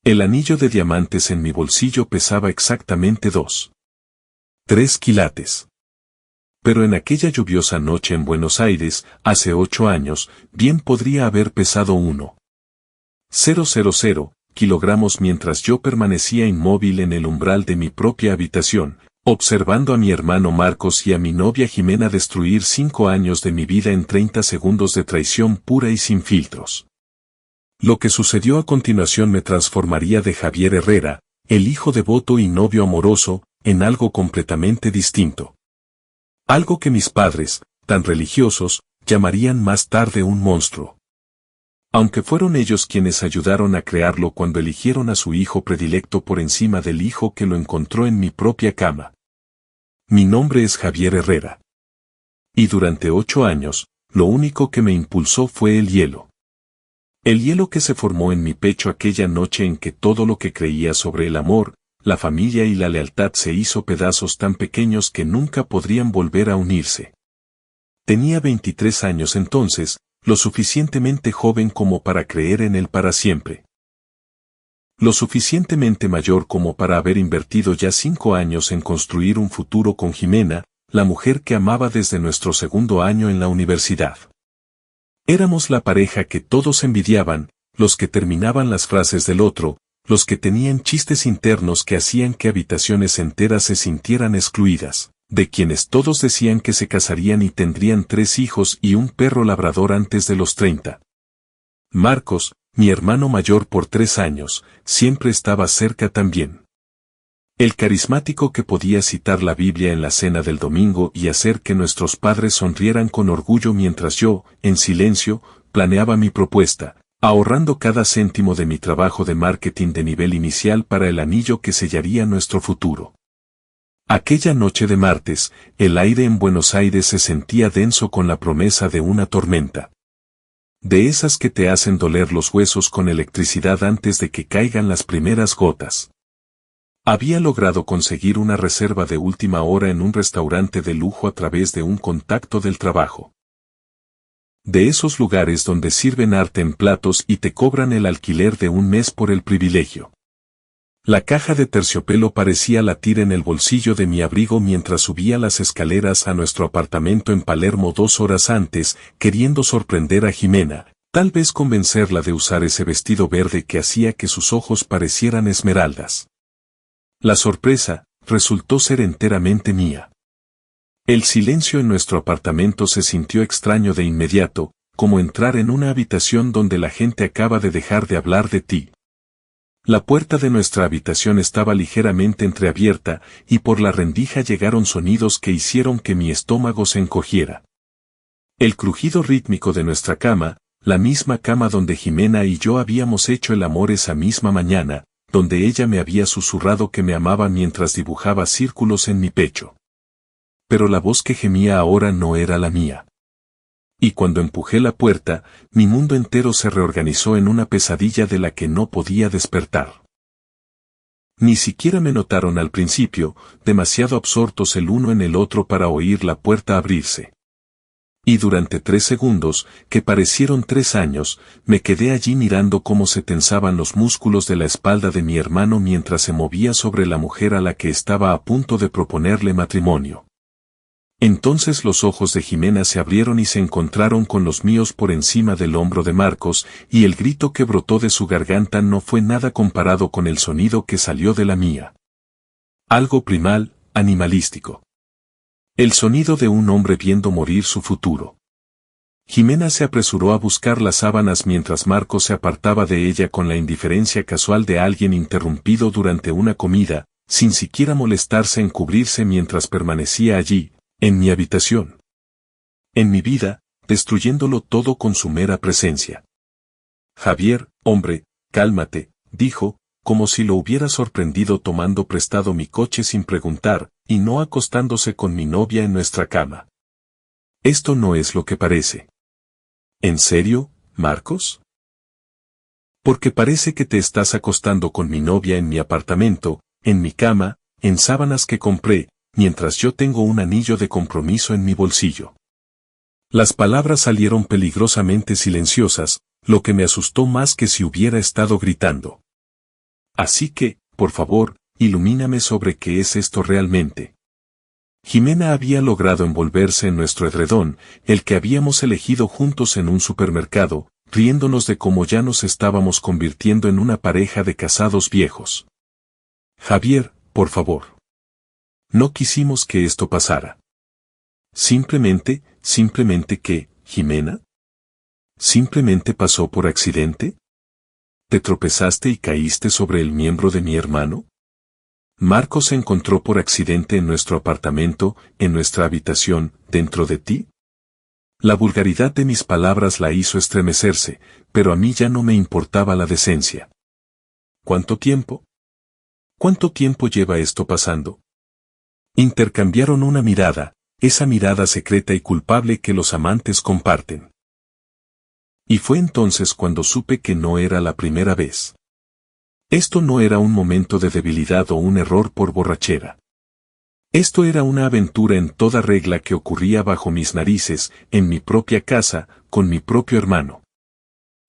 El anillo de diamantes en mi bolsillo pesaba exactamente 2,3 quilates. Pero en aquella lluviosa noche en Buenos Aires, hace 8 años, bien podría haber pesado 1,000 kilogramos mientras yo permanecía inmóvil en el umbral de mi propia habitación, observando a mi hermano Marcos y a mi novia Jimena destruir 5 años de mi vida en 30 segundos de traición pura y sin filtros. Lo que sucedió a continuación me transformaría de Javier Herrera, el hijo devoto y novio amoroso, en algo completamente distinto. Algo que mis padres, tan religiosos, llamarían más tarde un monstruo. Aunque fueron ellos quienes ayudaron a crearlo cuando eligieron a su hijo predilecto por encima del hijo que lo encontró en mi propia cama. Mi nombre es Javier Herrera. Y durante 8 años, lo único que me impulsó fue el hielo. El hielo que se formó en mi pecho aquella noche en que todo lo que creía sobre el amor, la familia y la lealtad se hizo pedazos tan pequeños que nunca podrían volver a unirse. Tenía 23 años entonces, lo suficientemente joven como para creer en él para siempre. Lo suficientemente mayor como para haber invertido ya 5 años en construir un futuro con Jimena, la mujer que amaba desde nuestro segundo año en la universidad. Éramos la pareja que todos envidiaban, los que terminaban las frases del otro, los que tenían chistes internos que hacían que habitaciones enteras se sintieran excluidas, de quienes todos decían que se casarían y tendrían 3 hijos y un perro labrador antes de los 30. Marcos, mi hermano mayor por 3 años, siempre estaba cerca también. El carismático que podía citar la Biblia en la cena del domingo y hacer que nuestros padres sonrieran con orgullo mientras yo, en silencio, planeaba mi propuesta, ahorrando cada céntimo de mi trabajo de marketing de nivel inicial para el anillo que sellaría nuestro futuro. Aquella noche de martes, el aire en Buenos Aires se sentía denso con la promesa de una tormenta. De esas que te hacen doler los huesos con electricidad antes de que caigan las primeras gotas. Había logrado conseguir una reserva de última hora en un restaurante de lujo a través de un contacto del trabajo. De esos lugares donde sirven arte en platos y te cobran el alquiler de un mes por el privilegio. La caja de terciopelo parecía latir en el bolsillo de mi abrigo mientras subía las escaleras a nuestro apartamento en Palermo 2 horas antes, queriendo sorprender a Jimena, tal vez convencerla de usar ese vestido verde que hacía que sus ojos parecieran esmeraldas. La sorpresa resultó ser enteramente mía. El silencio en nuestro apartamento se sintió extraño de inmediato, como entrar en una habitación donde la gente acaba de dejar de hablar de ti. La puerta de nuestra habitación estaba ligeramente entreabierta, y por la rendija llegaron sonidos que hicieron que mi estómago se encogiera. El crujido rítmico de nuestra cama, la misma cama donde Jimena y yo habíamos hecho el amor esa misma mañana, donde ella me había susurrado que me amaba mientras dibujaba círculos en mi pecho. Pero la voz que gemía ahora no era la mía. Y cuando empujé la puerta, mi mundo entero se reorganizó en una pesadilla de la que no podía despertar. Ni siquiera me notaron al principio, demasiado absortos el uno en el otro para oír la puerta abrirse. Y durante 3 segundos, que parecieron 3 años, me quedé allí mirando cómo se tensaban los músculos de la espalda de mi hermano mientras se movía sobre la mujer a la que estaba a punto de proponerle matrimonio. Entonces los ojos de Jimena se abrieron y se encontraron con los míos por encima del hombro de Marcos, y el grito que brotó de su garganta no fue nada comparado con el sonido que salió de la mía. Algo primal, animalístico. El sonido de un hombre viendo morir su futuro. Jimena se apresuró a buscar las sábanas mientras Marcos se apartaba de ella con la indiferencia casual de alguien interrumpido durante una comida, sin siquiera molestarse en cubrirse mientras permanecía allí, en mi habitación. En mi vida, destruyéndolo todo con su mera presencia. Javier, hombre, cálmate, dijo, como si lo hubiera sorprendido tomando prestado mi coche sin preguntar, y no acostándose con mi novia en nuestra cama. Esto no es lo que parece. ¿En serio, Marcos? Porque parece que te estás acostando con mi novia en mi apartamento, en mi cama, en sábanas que compré, mientras yo tengo un anillo de compromiso en mi bolsillo. Las palabras salieron peligrosamente silenciosas, lo que me asustó más que si hubiera estado gritando. Así que, por favor, ilumíname sobre qué es esto realmente. Jimena había logrado envolverse en nuestro edredón, el que habíamos elegido juntos en un supermercado, riéndonos de cómo ya nos estábamos convirtiendo en una pareja de casados viejos. Javier, por favor. No quisimos que esto pasara. Simplemente que, Jimena. ¿Simplemente pasó por accidente? ¿Te tropezaste y caíste sobre el miembro de mi hermano? ¿Marcos se encontró por accidente en nuestro apartamento, en nuestra habitación, dentro de ti? La vulgaridad de mis palabras la hizo estremecerse, pero a mí ya no me importaba la decencia. ¿Cuánto tiempo? ¿Cuánto tiempo lleva esto pasando? Intercambiaron una mirada, esa mirada secreta y culpable que los amantes comparten. Y fue entonces cuando supe que no era la primera vez. Esto no era un momento de debilidad o un error por borrachera. Esto era una aventura en toda regla que ocurría bajo mis narices, en mi propia casa, con mi propio hermano.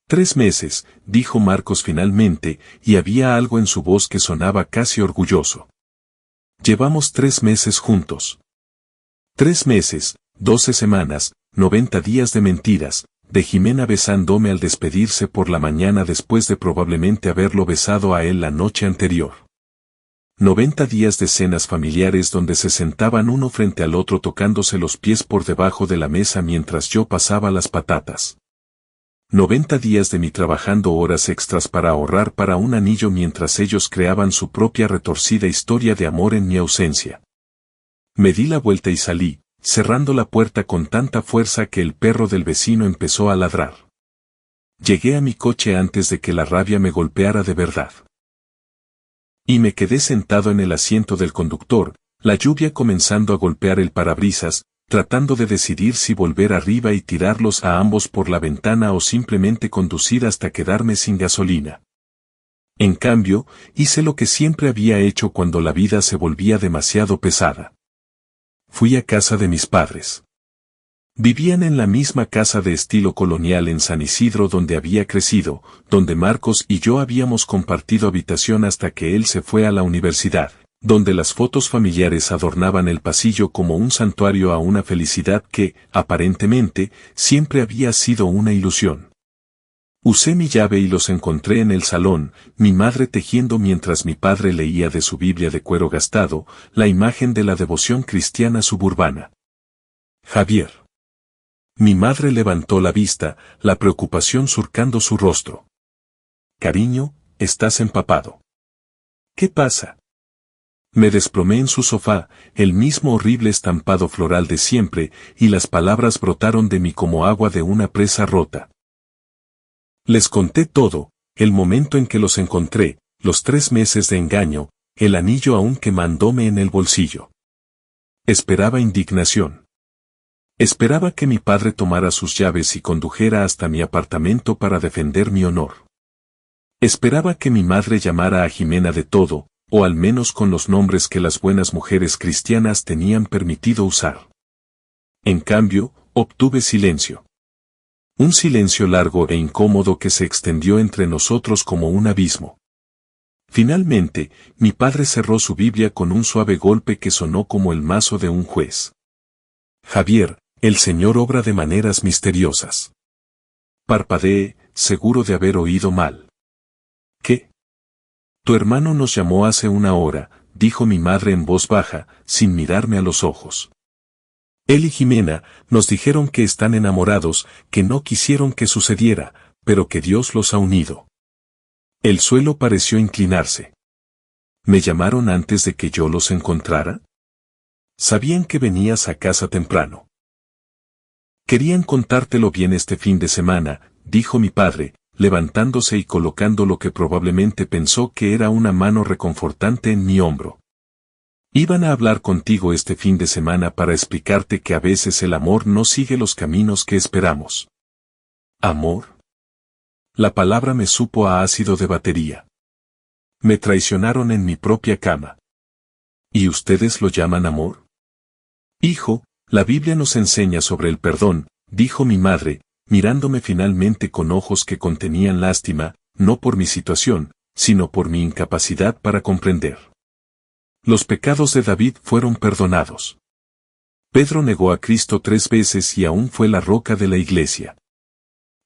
3 meses, dijo Marcos finalmente, y había algo en su voz que sonaba casi orgulloso. Llevamos 3 meses juntos. 3 meses, 12 semanas, 90 días de mentiras, de Jimena besándome al despedirse por la mañana después de probablemente haberlo besado a él la noche anterior. 90 días de cenas familiares donde se sentaban uno frente al otro tocándose los pies por debajo de la mesa mientras yo pasaba las patatas. 90 días de mí trabajando horas extras para ahorrar para un anillo mientras ellos creaban su propia retorcida historia de amor en mi ausencia. Me di la vuelta y salí, cerrando la puerta con tanta fuerza que el perro del vecino empezó a ladrar. Llegué a mi coche antes de que la rabia me golpeara de verdad. Y me quedé sentado en el asiento del conductor, la lluvia comenzando a golpear el parabrisas, tratando de decidir si volver arriba y tirarlos a ambos por la ventana o simplemente conducir hasta quedarme sin gasolina. En cambio, hice lo que siempre había hecho cuando la vida se volvía demasiado pesada. Fui a casa de mis padres. Vivían en la misma casa de estilo colonial en San Isidro donde había crecido, donde Marcos y yo habíamos compartido habitación hasta que él se fue a la universidad, donde las fotos familiares adornaban el pasillo como un santuario a una felicidad que, aparentemente, siempre había sido una ilusión. Usé mi llave y los encontré en el salón, mi madre tejiendo mientras mi padre leía de su Biblia de cuero gastado, la imagen de la devoción cristiana suburbana. Javier. Mi madre levantó la vista, la preocupación surcando su rostro. Cariño, estás empapado. ¿Qué pasa? Me desplomé en su sofá, el mismo horrible estampado floral de siempre, y las palabras brotaron de mí como agua de una presa rota. Les conté todo, el momento en que los encontré, los 3 meses de engaño, el anillo aún quemándome en el bolsillo. Esperaba indignación. Esperaba que mi padre tomara sus llaves y condujera hasta mi apartamento para defender mi honor. Esperaba que mi madre llamara a Jimena de todo, o al menos con los nombres que las buenas mujeres cristianas tenían permitido usar. En cambio, obtuve silencio. Un silencio largo e incómodo que se extendió entre nosotros como un abismo. Finalmente, mi padre cerró su Biblia con un suave golpe que sonó como el mazo de un juez. Javier, el Señor obra de maneras misteriosas. Parpadeé, seguro de haber oído mal. ¿Qué? Tu hermano nos llamó hace 1 hora, dijo mi madre en voz baja, sin mirarme a los ojos. Él y Jimena nos dijeron que están enamorados, que no quisieron que sucediera, pero que Dios los ha unido. El suelo pareció inclinarse. ¿Me llamaron antes de que yo los encontrara? Sabían que venías a casa temprano. Querían contártelo bien este fin de semana, dijo mi padre, levantándose y colocando lo que probablemente pensó que era una mano reconfortante en mi hombro. Iban a hablar contigo este fin de semana para explicarte que a veces el amor no sigue los caminos que esperamos. ¿Amor? La palabra me supo a ácido de batería. Me traicionaron en mi propia cama. ¿Y ustedes lo llaman amor? Hijo, la Biblia nos enseña sobre el perdón, dijo mi madre, mirándome finalmente con ojos que contenían lástima, no por mi situación, sino por mi incapacidad para comprender. Los pecados de David fueron perdonados. Pedro negó a Cristo 3 veces y aún fue la roca de la iglesia.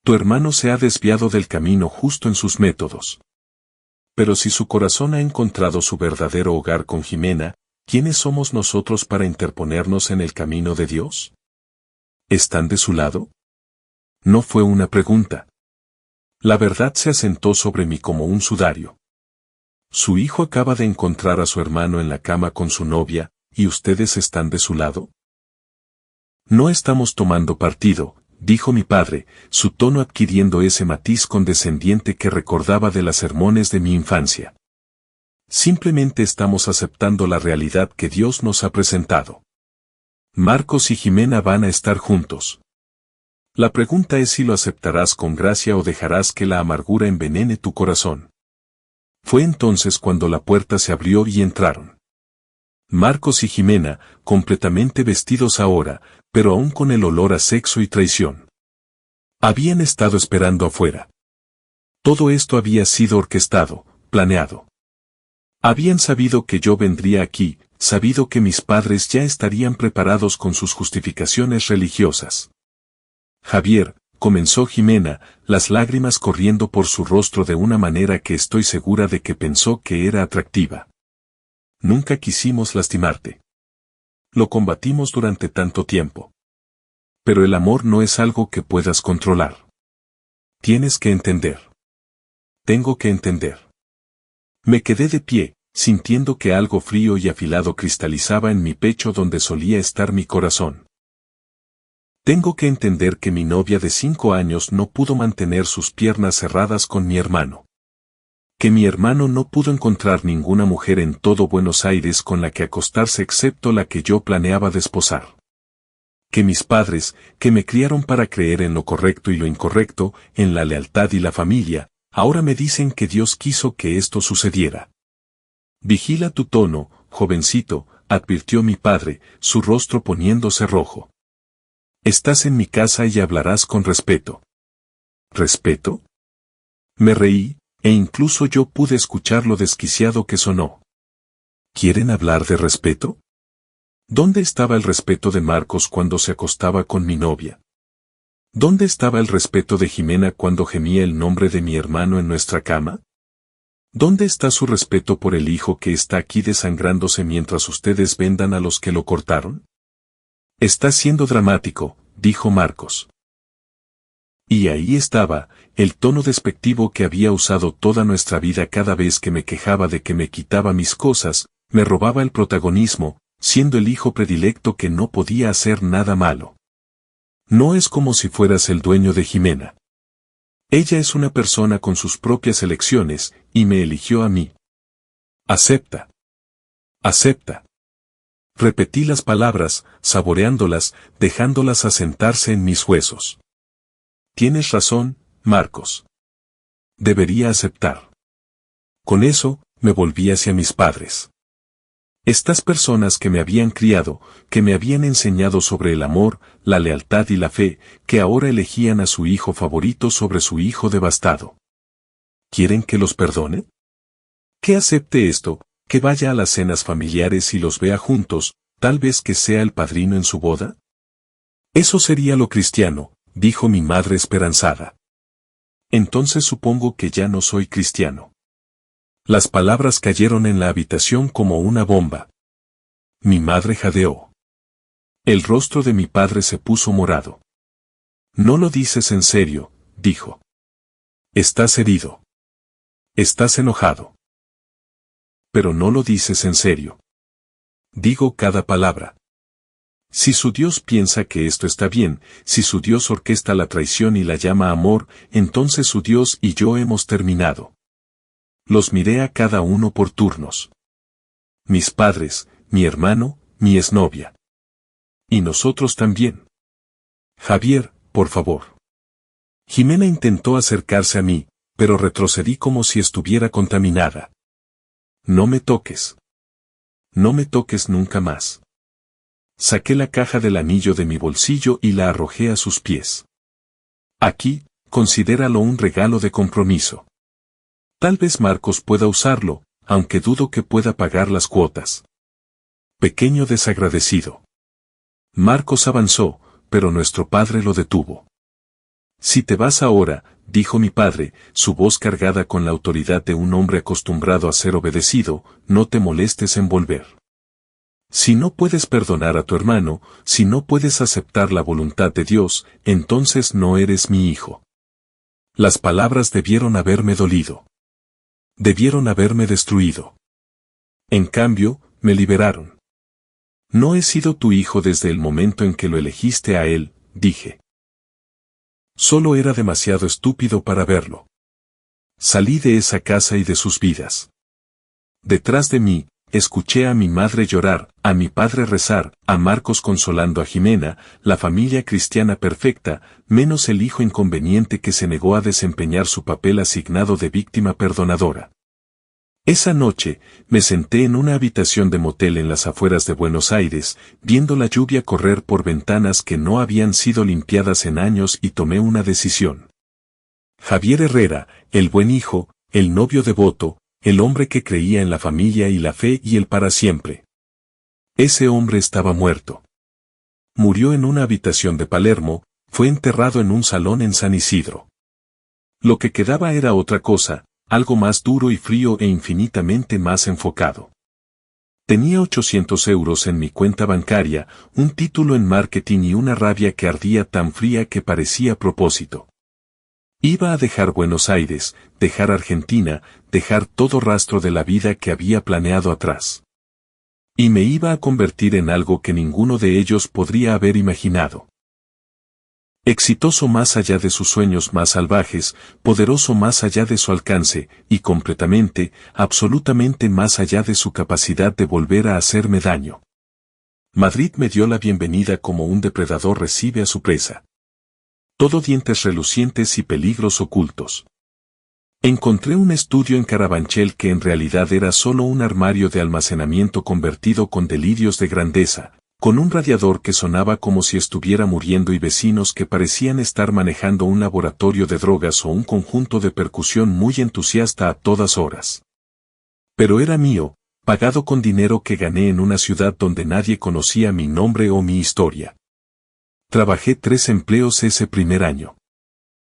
Tu hermano se ha desviado del camino justo en sus métodos. Pero si su corazón ha encontrado su verdadero hogar con Jimena, ¿quiénes somos nosotros para interponernos en el camino de Dios? ¿Están de su lado? No fue una pregunta. La verdad se asentó sobre mí como un sudario. Su hijo acaba de encontrar a su hermano en la cama con su novia, ¿y ustedes están de su lado? No estamos tomando partido, dijo mi padre, su tono adquiriendo ese matiz condescendiente que recordaba de los sermones de mi infancia. Simplemente estamos aceptando la realidad que Dios nos ha presentado. Marcos y Jimena van a estar juntos. La pregunta es si lo aceptarás con gracia o dejarás que la amargura envenene tu corazón. Fue entonces cuando la puerta se abrió y entraron Marcos y Jimena, completamente vestidos ahora, pero aún con el olor a sexo y traición. Habían estado esperando afuera. Todo esto había sido orquestado, planeado. Habían sabido que yo vendría aquí, sabido que mis padres ya estarían preparados con sus justificaciones religiosas. Javier, comenzó Jimena, las lágrimas corriendo por su rostro de una manera que estoy segura de que pensó que era atractiva. Nunca quisimos lastimarte. Lo combatimos durante tanto tiempo. Pero el amor no es algo que puedas controlar. Tienes que entender. Tengo que entender. Me quedé de pie, sintiendo que algo frío y afilado cristalizaba en mi pecho donde solía estar mi corazón. Tengo que entender que mi novia de 5 años no pudo mantener sus piernas cerradas con mi hermano. Que mi hermano no pudo encontrar ninguna mujer en todo Buenos Aires con la que acostarse excepto la que yo planeaba desposar. Que mis padres, que me criaron para creer en lo correcto y lo incorrecto, en la lealtad y la familia, ahora me dicen que Dios quiso que esto sucediera. Vigila tu tono, jovencito, advirtió mi padre, su rostro poniéndose rojo. Estás en mi casa y hablarás con respeto. ¿Respeto? Me reí, e incluso yo pude escuchar lo desquiciado que sonó. ¿Quieren hablar de respeto? ¿Dónde estaba el respeto de Marcos cuando se acostaba con mi novia? ¿Dónde estaba el respeto de Jimena cuando gemía el nombre de mi hermano en nuestra cama? ¿Dónde está su respeto por el hijo que está aquí desangrándose mientras ustedes vendan a los que lo cortaron? Está siendo dramático, dijo Marcos. Y ahí estaba, el tono despectivo que había usado toda nuestra vida cada vez que me quejaba de que me quitaba mis cosas, me robaba el protagonismo, siendo el hijo predilecto que no podía hacer nada malo. No es como si fueras el dueño de Jimena. Ella es una persona con sus propias elecciones, y me eligió a mí. Acepta. Acepta. Repetí las palabras, saboreándolas, dejándolas asentarse en mis huesos. Tienes razón, Marcos. Debería aceptar. Con eso, me volví hacia mis padres. Estas personas que me habían criado, que me habían enseñado sobre el amor, la lealtad y la fe, que ahora elegían a su hijo favorito sobre su hijo devastado. ¿Quieren que los perdone? Que acepte esto, que vaya a las cenas familiares y los vea juntos, tal vez que sea el padrino en su boda. Eso sería lo cristiano, dijo mi madre esperanzada. Entonces supongo que ya no soy cristiano. Las palabras cayeron en la habitación como una bomba. Mi madre jadeó. El rostro de mi padre se puso morado. No lo dices en serio, dijo. Estás herido. Estás enojado. Pero no lo dices en serio. Digo cada palabra. Si su Dios piensa que esto está bien, si su Dios orquesta la traición y la llama amor, entonces su Dios y yo hemos terminado. Los miré a cada uno por turnos. Mis padres, mi hermano, mi exnovia. Y nosotros también. Javier, por favor. Jimena intentó acercarse a mí, pero retrocedí como si estuviera contaminada. No me toques. No me toques nunca más. Saqué la caja del anillo de mi bolsillo y la arrojé a sus pies. Aquí, considéralo un regalo de compromiso. Tal vez Marcos pueda usarlo, aunque dudo que pueda pagar las cuotas. Pequeño desagradecido. Marcos avanzó, pero nuestro padre lo detuvo. Si te vas ahora, dijo mi padre, su voz cargada con la autoridad de un hombre acostumbrado a ser obedecido, no te molestes en volver. Si no puedes perdonar a tu hermano, si no puedes aceptar la voluntad de Dios, entonces no eres mi hijo. Las palabras debieron haberme dolido. Debieron haberme destruido. En cambio, me liberaron. No he sido tu hijo desde el momento en que lo elegiste a él, dije. Solo era demasiado estúpido para verlo. Salí de esa casa y de sus vidas. Detrás de mí, escuché a mi madre llorar, a mi padre rezar, a Marcos consolando a Jimena, la familia cristiana perfecta, menos el hijo inconveniente que se negó a desempeñar su papel asignado de víctima perdonadora. Esa noche, me senté en una habitación de motel en las afueras de Buenos Aires, viendo la lluvia correr por ventanas que no habían sido limpiadas en años y tomé una decisión. Javier Herrera, el buen hijo, el novio devoto, el hombre que creía en la familia y la fe y el para siempre. Ese hombre estaba muerto. Murió en una habitación de Palermo, fue enterrado en un salón en San Isidro. Lo que quedaba era otra cosa, algo más duro y frío e infinitamente más enfocado. Tenía 800 euros en mi cuenta bancaria, un título en marketing y una rabia que ardía tan fría que parecía a propósito. Iba a dejar Buenos Aires, dejar Argentina, dejar todo rastro de la vida que había planeado atrás. Y me iba a convertir en algo que ninguno de ellos podría haber imaginado. Exitoso más allá de sus sueños más salvajes, poderoso más allá de su alcance, y completamente, absolutamente más allá de su capacidad de volver a hacerme daño. Madrid me dio la bienvenida como un depredador recibe a su presa. Todo dientes relucientes y peligros ocultos. Encontré un estudio en Carabanchel que en realidad era solo un armario de almacenamiento convertido con delirios de grandeza, con un radiador que sonaba como si estuviera muriendo y vecinos que parecían estar manejando un laboratorio de drogas o un conjunto de percusión muy entusiasta a todas horas. Pero era mío, pagado con dinero que gané en una ciudad donde nadie conocía mi nombre o mi historia. Trabajé 3 empleos ese primer año.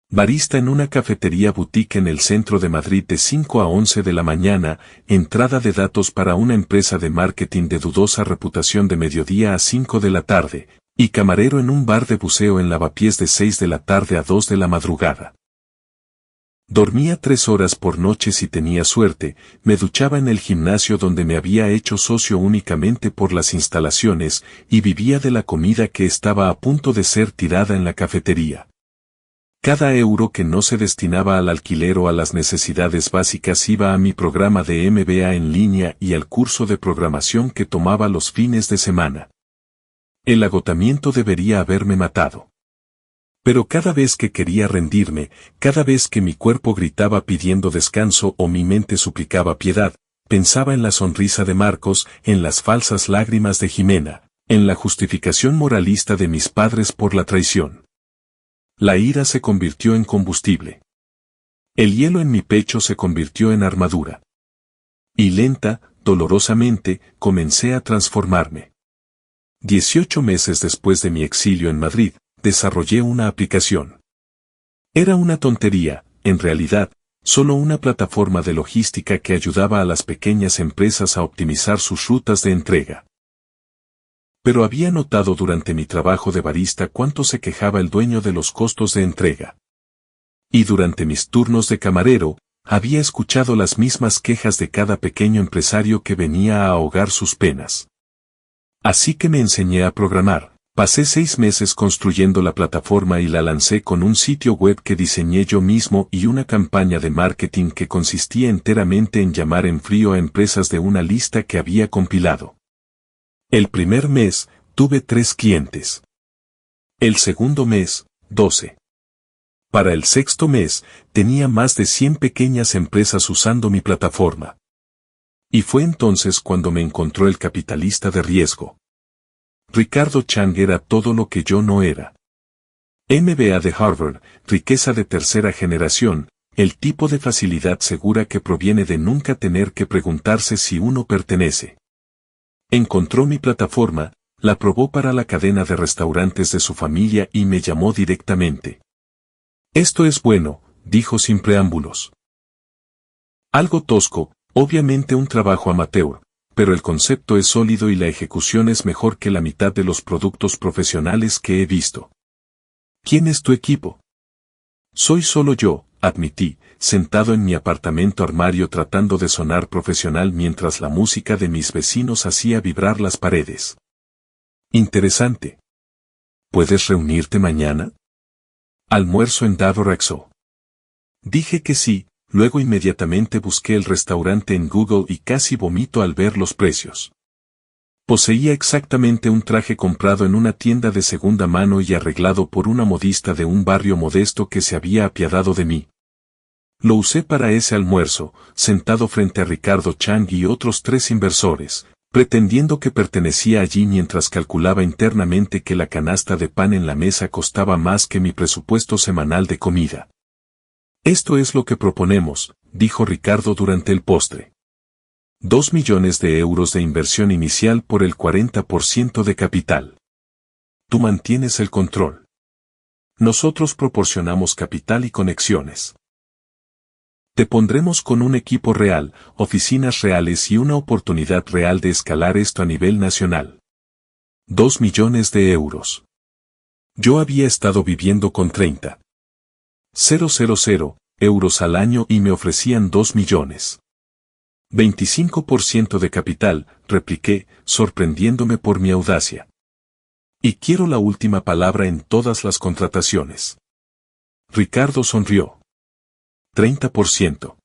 Barista en una cafetería boutique en el centro de Madrid de 5 a 11 de la mañana, entrada de datos para una empresa de marketing de dudosa reputación de mediodía a 5 de la tarde, y camarero en un bar de buceo en Lavapiés de 6 de la tarde a 2 de la madrugada. Dormía 3 horas por noche si tenía suerte, me duchaba en el gimnasio donde me había hecho socio únicamente por las instalaciones, y vivía de la comida que estaba a punto de ser tirada en la cafetería. Cada euro que no se destinaba al alquiler o a las necesidades básicas iba a mi programa de MBA en línea y al curso de programación que tomaba los fines de semana. El agotamiento debería haberme matado. Pero cada vez que quería rendirme, cada vez que mi cuerpo gritaba pidiendo descanso o mi mente suplicaba piedad, pensaba en la sonrisa de Marcos, en las falsas lágrimas de Jimena, en la justificación moralista de mis padres por la traición. La ira se convirtió en combustible. El hielo en mi pecho se convirtió en armadura. Y lenta, dolorosamente, comencé a transformarme. 18 meses después de mi exilio en Madrid, desarrollé una aplicación. Era una tontería, en realidad, solo una plataforma de logística que ayudaba a las pequeñas empresas a optimizar sus rutas de entrega. Pero había notado durante mi trabajo de barista cuánto se quejaba el dueño de los costos de entrega. Y durante mis turnos de camarero, había escuchado las mismas quejas de cada pequeño empresario que venía a ahogar sus penas. Así que me enseñé a programar, pasé 6 meses construyendo la plataforma y la lancé con un sitio web que diseñé yo mismo y una campaña de marketing que consistía enteramente en llamar en frío a empresas de una lista que había compilado. El primer mes, tuve 3 clientes. El segundo mes, 12. Para el sexto mes, tenía más de 100 pequeñas empresas usando mi plataforma. Y fue entonces cuando me encontró el capitalista de riesgo. Ricardo Chang era todo lo que yo no era. MBA de Harvard, riqueza de tercera generación, el tipo de facilidad segura que proviene de nunca tener que preguntarse si uno pertenece. Encontró mi plataforma, la probó para la cadena de restaurantes de su familia y me llamó directamente. Esto es bueno, dijo sin preámbulos. Algo tosco, obviamente un trabajo amateur, pero el concepto es sólido y la ejecución es mejor que la mitad de los productos profesionales que he visto. ¿Quién es tu equipo? Soy solo yo, admití, sentado en mi apartamento armario tratando de sonar profesional mientras la música de mis vecinos hacía vibrar las paredes. Interesante. ¿Puedes reunirte mañana? Almuerzo en Davoraxo. Dije que sí, luego inmediatamente busqué el restaurante en Google y casi vomito al ver los precios. Poseía exactamente un traje comprado en una tienda de segunda mano y arreglado por una modista de un barrio modesto que se había apiadado de mí. Lo usé para ese almuerzo, sentado frente a Ricardo Chang y otros 3 inversores, pretendiendo que pertenecía allí mientras calculaba internamente que la canasta de pan en la mesa costaba más que mi presupuesto semanal de comida. Esto es lo que proponemos, dijo Ricardo durante el postre. 2 millones de euros de inversión inicial por el 40% de capital. Tú mantienes el control. Nosotros proporcionamos capital y conexiones. Te pondremos con un equipo real, oficinas reales y una oportunidad real de escalar esto a nivel nacional. 2 millones de euros. Yo había estado viviendo con 30,000 euros al año y me ofrecían 2 millones. 25% de capital, repliqué, sorprendiéndome por mi audacia. Y quiero la última palabra en todas las contrataciones. Ricardo sonrió. 30%.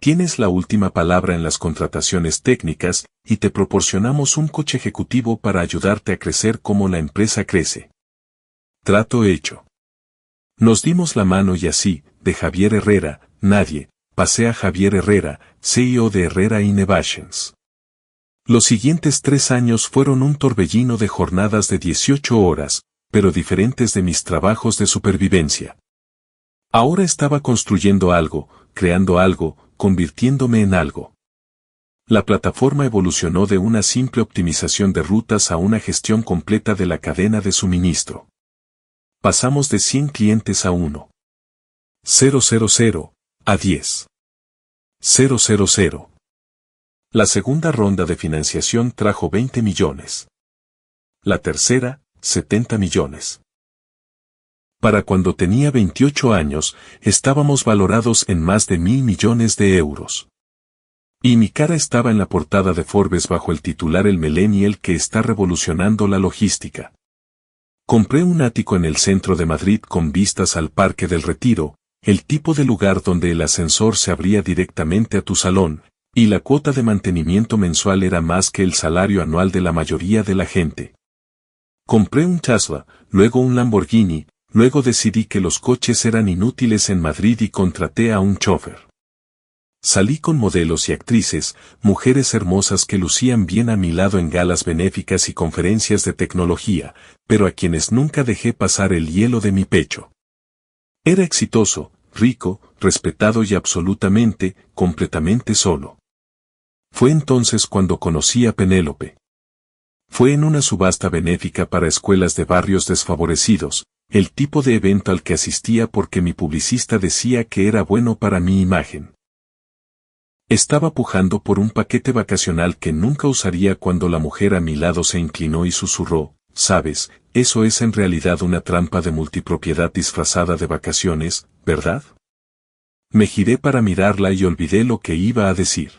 Tienes la última palabra en las contrataciones técnicas y te proporcionamos un coche ejecutivo para ayudarte a crecer como la empresa crece. Trato hecho. Nos dimos la mano y así, de Javier Herrera, nadie, pasé a Javier Herrera, CEO de Herrera Innovations. Los siguientes 3 años fueron un torbellino de jornadas de 18 horas, pero diferentes de mis trabajos de supervivencia. Ahora estaba construyendo algo, creando algo, convirtiéndome en algo. La plataforma evolucionó de una simple optimización de rutas a una gestión completa de la cadena de suministro. Pasamos de 100 clientes a 1. 000, a 10. 000. La segunda ronda de financiación trajo 20 millones. La tercera, 70 millones. Para cuando tenía 28 años, estábamos valorados en más de 1.000 millones de euros. Y mi cara estaba en la portada de Forbes bajo el titular El Millennial que está revolucionando la logística. Compré un ático en el centro de Madrid con vistas al Parque del Retiro, el tipo de lugar donde el ascensor se abría directamente a tu salón, y la cuota de mantenimiento mensual era más que el salario anual de la mayoría de la gente. Compré un Tesla, luego un Lamborghini, luego decidí que los coches eran inútiles en Madrid y contraté a un chofer. Salí con modelos y actrices, mujeres hermosas que lucían bien a mi lado en galas benéficas y conferencias de tecnología, pero a quienes nunca dejé pasar el hielo de mi pecho. Era exitoso, rico, respetado y absolutamente, completamente solo. Fue entonces cuando conocí a Penélope. Fue en una subasta benéfica para escuelas de barrios desfavorecidos, el tipo de evento al que asistía porque mi publicista decía que era bueno para mi imagen. Estaba pujando por un paquete vacacional que nunca usaría cuando la mujer a mi lado se inclinó y susurró, «Sabes, eso es en realidad una trampa de multipropiedad disfrazada de vacaciones, ¿verdad?» Me giré para mirarla y olvidé lo que iba a decir.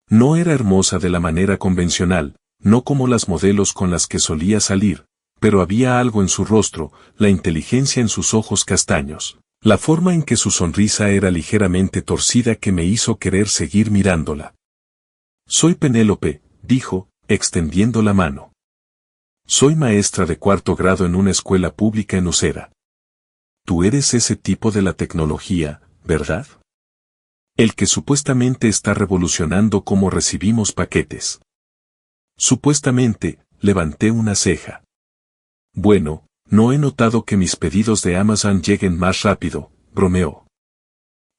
No era hermosa de la manera convencional, no como las modelos con las que solía salir, pero había algo en su rostro, la inteligencia en sus ojos castaños. La forma en que su sonrisa era ligeramente torcida que me hizo querer seguir mirándola. Soy Penélope, dijo, extendiendo la mano. Soy maestra de 4º grado en una escuela pública en Usera. Tú eres ese tipo de la tecnología, ¿verdad? El que supuestamente está revolucionando cómo recibimos paquetes. Supuestamente, levanté una ceja. Bueno, no he notado que mis pedidos de Amazon lleguen más rápido, bromeó.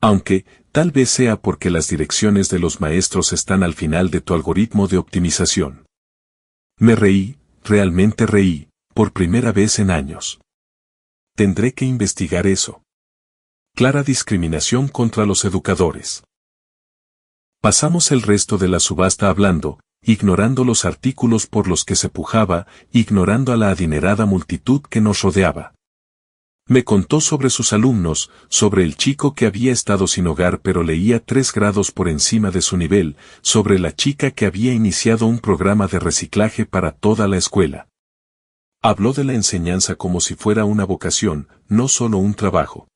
Aunque, tal vez sea porque las direcciones de los maestros están al final de tu algoritmo de optimización. Me reí, realmente reí, por primera vez en años. Tendré que investigar eso. Clara discriminación contra los educadores. Pasamos el resto de la subasta hablando, ignorando los artículos por los que se pujaba, ignorando a la adinerada multitud que nos rodeaba. Me contó sobre sus alumnos, sobre el chico que había estado sin hogar pero leía 3 grados por encima de su nivel, sobre la chica que había iniciado un programa de reciclaje para toda la escuela. Habló de la enseñanza como si fuera una vocación, no solo un trabajo.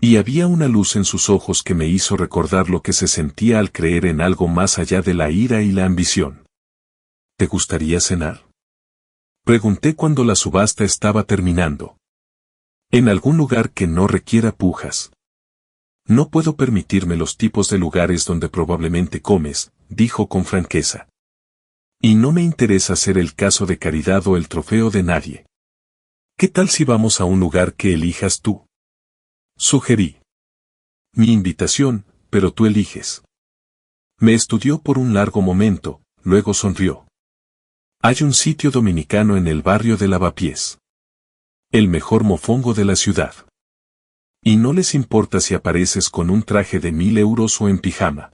Y había una luz en sus ojos que me hizo recordar lo que se sentía al creer en algo más allá de la ira y la ambición. ¿Te gustaría cenar? Pregunté cuando la subasta estaba terminando. En algún lugar que no requiera pujas. No puedo permitirme los tipos de lugares donde probablemente comes, dijo con franqueza. Y no me interesa ser el caso de caridad o el trofeo de nadie. ¿Qué tal si vamos a un lugar que elijas tú? Sugerí. Mi invitación, pero tú eliges. Me estudió por un largo momento, luego sonrió. Hay un sitio dominicano en el barrio de Lavapiés. El mejor mofongo de la ciudad. Y no les importa si apareces con un traje de 1.000 euros o en pijama.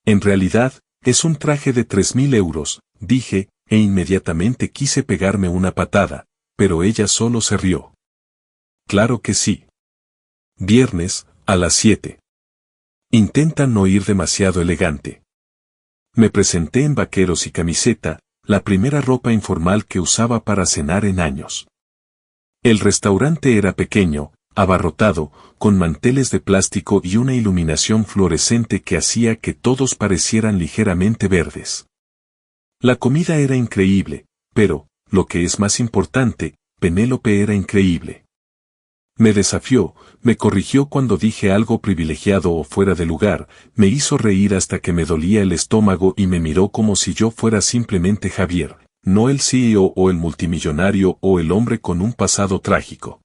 En realidad, es un traje de 3.000 euros, dije, e inmediatamente quise pegarme una patada, pero ella solo se rió. Claro que sí. Viernes, a las 7. Intenta no ir demasiado elegante. Me presenté en vaqueros y camiseta, la primera ropa informal que usaba para cenar en años. El restaurante era pequeño, abarrotado, con manteles de plástico y una iluminación fluorescente que hacía que todos parecieran ligeramente verdes. La comida era increíble, pero, lo que es más importante, Penélope era increíble. Me desafió, me corrigió cuando dije algo privilegiado o fuera de lugar, me hizo reír hasta que me dolía el estómago y me miró como si yo fuera simplemente Javier, no el CEO o el multimillonario o el hombre con un pasado trágico.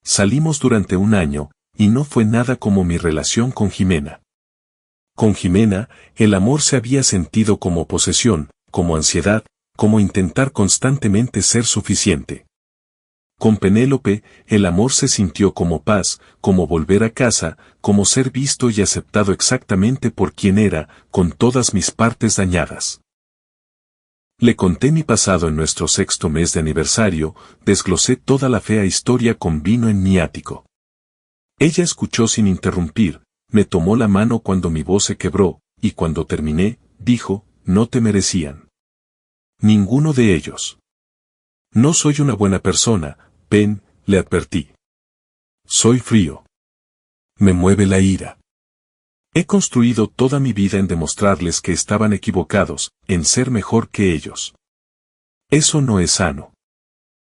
Salimos durante un año, y no fue nada como mi relación con Jimena. Con Jimena, el amor se había sentido como posesión, como ansiedad, como intentar constantemente ser suficiente. Con Penélope, el amor se sintió como paz, como volver a casa, como ser visto y aceptado exactamente por quien era, con todas mis partes dañadas. Le conté mi pasado en nuestro 6º mes de aniversario, desglosé toda la fea historia con vino en mi ático. Ella escuchó sin interrumpir, me tomó la mano cuando mi voz se quebró, y cuando terminé, dijo, no te merecían. Ninguno de ellos. No soy una buena persona, Pen, le advertí. Soy frío. Me mueve la ira. He construido toda mi vida en demostrarles que estaban equivocados, en ser mejor que ellos. Eso no es sano.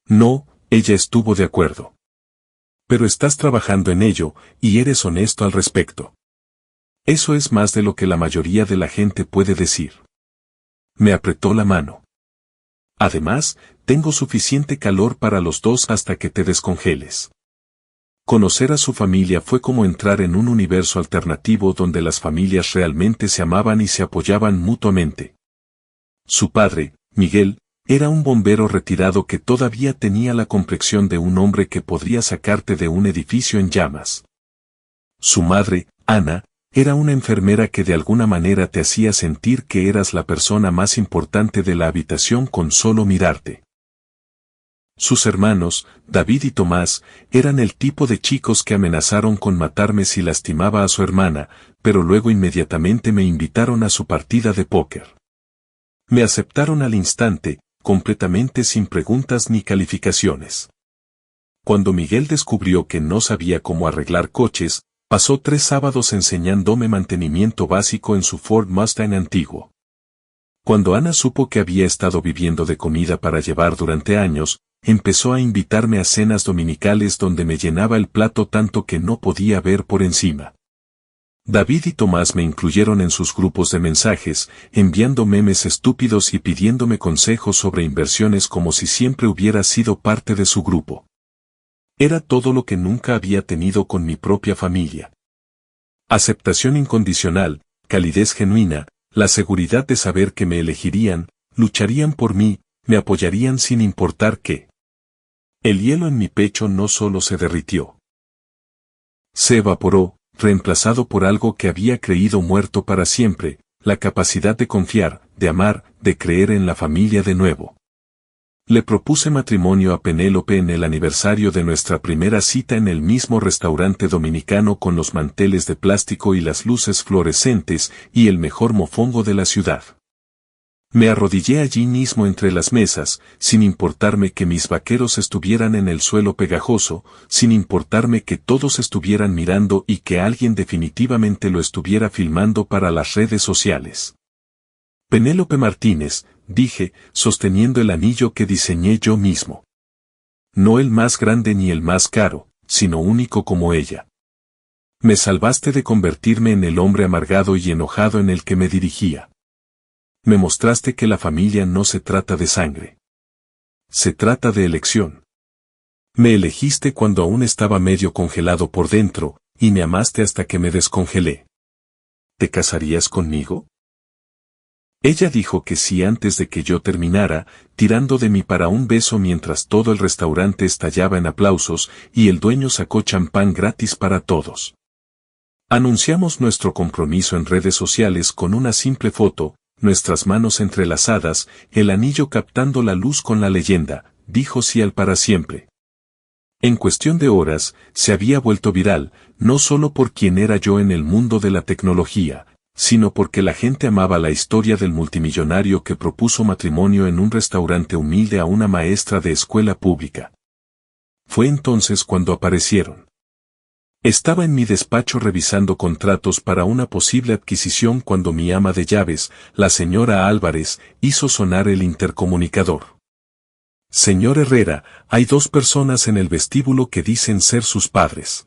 No, ella estuvo de acuerdo. Pero estás trabajando en ello, y eres honesto al respecto. Eso es más de lo que la mayoría de la gente puede decir. Me apretó la mano. Además, tengo suficiente calor para los dos hasta que te descongeles. Conocer a su familia fue como entrar en un universo alternativo donde las familias realmente se amaban y se apoyaban mutuamente. Su padre, Miguel, era un bombero retirado que todavía tenía la complexión de un hombre que podría sacarte de un edificio en llamas. Su madre, Ana, era una enfermera que de alguna manera te hacía sentir que eras la persona más importante de la habitación con solo mirarte. Sus hermanos, David y Tomás, eran el tipo de chicos que amenazaron con matarme si lastimaba a su hermana, pero luego inmediatamente me invitaron a su partida de póker. Me aceptaron al instante, completamente sin preguntas ni calificaciones. Cuando Miguel descubrió que no sabía cómo arreglar coches, pasó 3 sábados enseñándome mantenimiento básico en su Ford Mustang antiguo. Cuando Ana supo que había estado viviendo de comida para llevar durante años, empezó a invitarme a cenas dominicales donde me llenaba el plato tanto que no podía ver por encima. David y Tomás me incluyeron en sus grupos de mensajes, enviando memes estúpidos y pidiéndome consejos sobre inversiones como si siempre hubiera sido parte de su grupo. Era todo lo que nunca había tenido con mi propia familia. Aceptación incondicional, calidez genuina, la seguridad de saber que me elegirían, lucharían por mí, me apoyarían sin importar qué. El hielo en mi pecho no solo se derritió. Se evaporó, reemplazado por algo que había creído muerto para siempre, la capacidad de confiar, de amar, de creer en la familia de nuevo. Le propuse matrimonio a Penélope en el aniversario de nuestra primera cita en el mismo restaurante dominicano con los manteles de plástico y las luces fluorescentes y el mejor mofongo de la ciudad. Me arrodillé allí mismo entre las mesas, sin importarme que mis vaqueros estuvieran en el suelo pegajoso, sin importarme que todos estuvieran mirando y que alguien definitivamente lo estuviera filmando para las redes sociales. Penélope Martínez, dije, sosteniendo el anillo que diseñé yo mismo. No el más grande ni el más caro, sino único como ella. Me salvaste de convertirme en el hombre amargado y enojado en el que me dirigía. Me mostraste que la familia no se trata de sangre. Se trata de elección. Me elegiste cuando aún estaba medio congelado por dentro, y me amaste hasta que me descongelé. ¿Te casarías conmigo? Ella dijo que sí antes de que yo terminara, tirando de mí para un beso mientras todo el restaurante estallaba en aplausos y el dueño sacó champán gratis para todos. Anunciamos nuestro compromiso en redes sociales con una simple foto, nuestras manos entrelazadas, el anillo captando la luz con la leyenda, dijo Cial para siempre. En cuestión de horas, se había vuelto viral, no solo por quien era yo en el mundo de la tecnología, sino porque la gente amaba la historia del multimillonario que propuso matrimonio en un restaurante humilde a una maestra de escuela pública. Fue entonces cuando aparecieron. Estaba en mi despacho revisando contratos para una posible adquisición cuando mi ama de llaves, la señora Álvarez, hizo sonar el intercomunicador. Señor Herrera, hay 2 personas en el vestíbulo que dicen ser sus padres.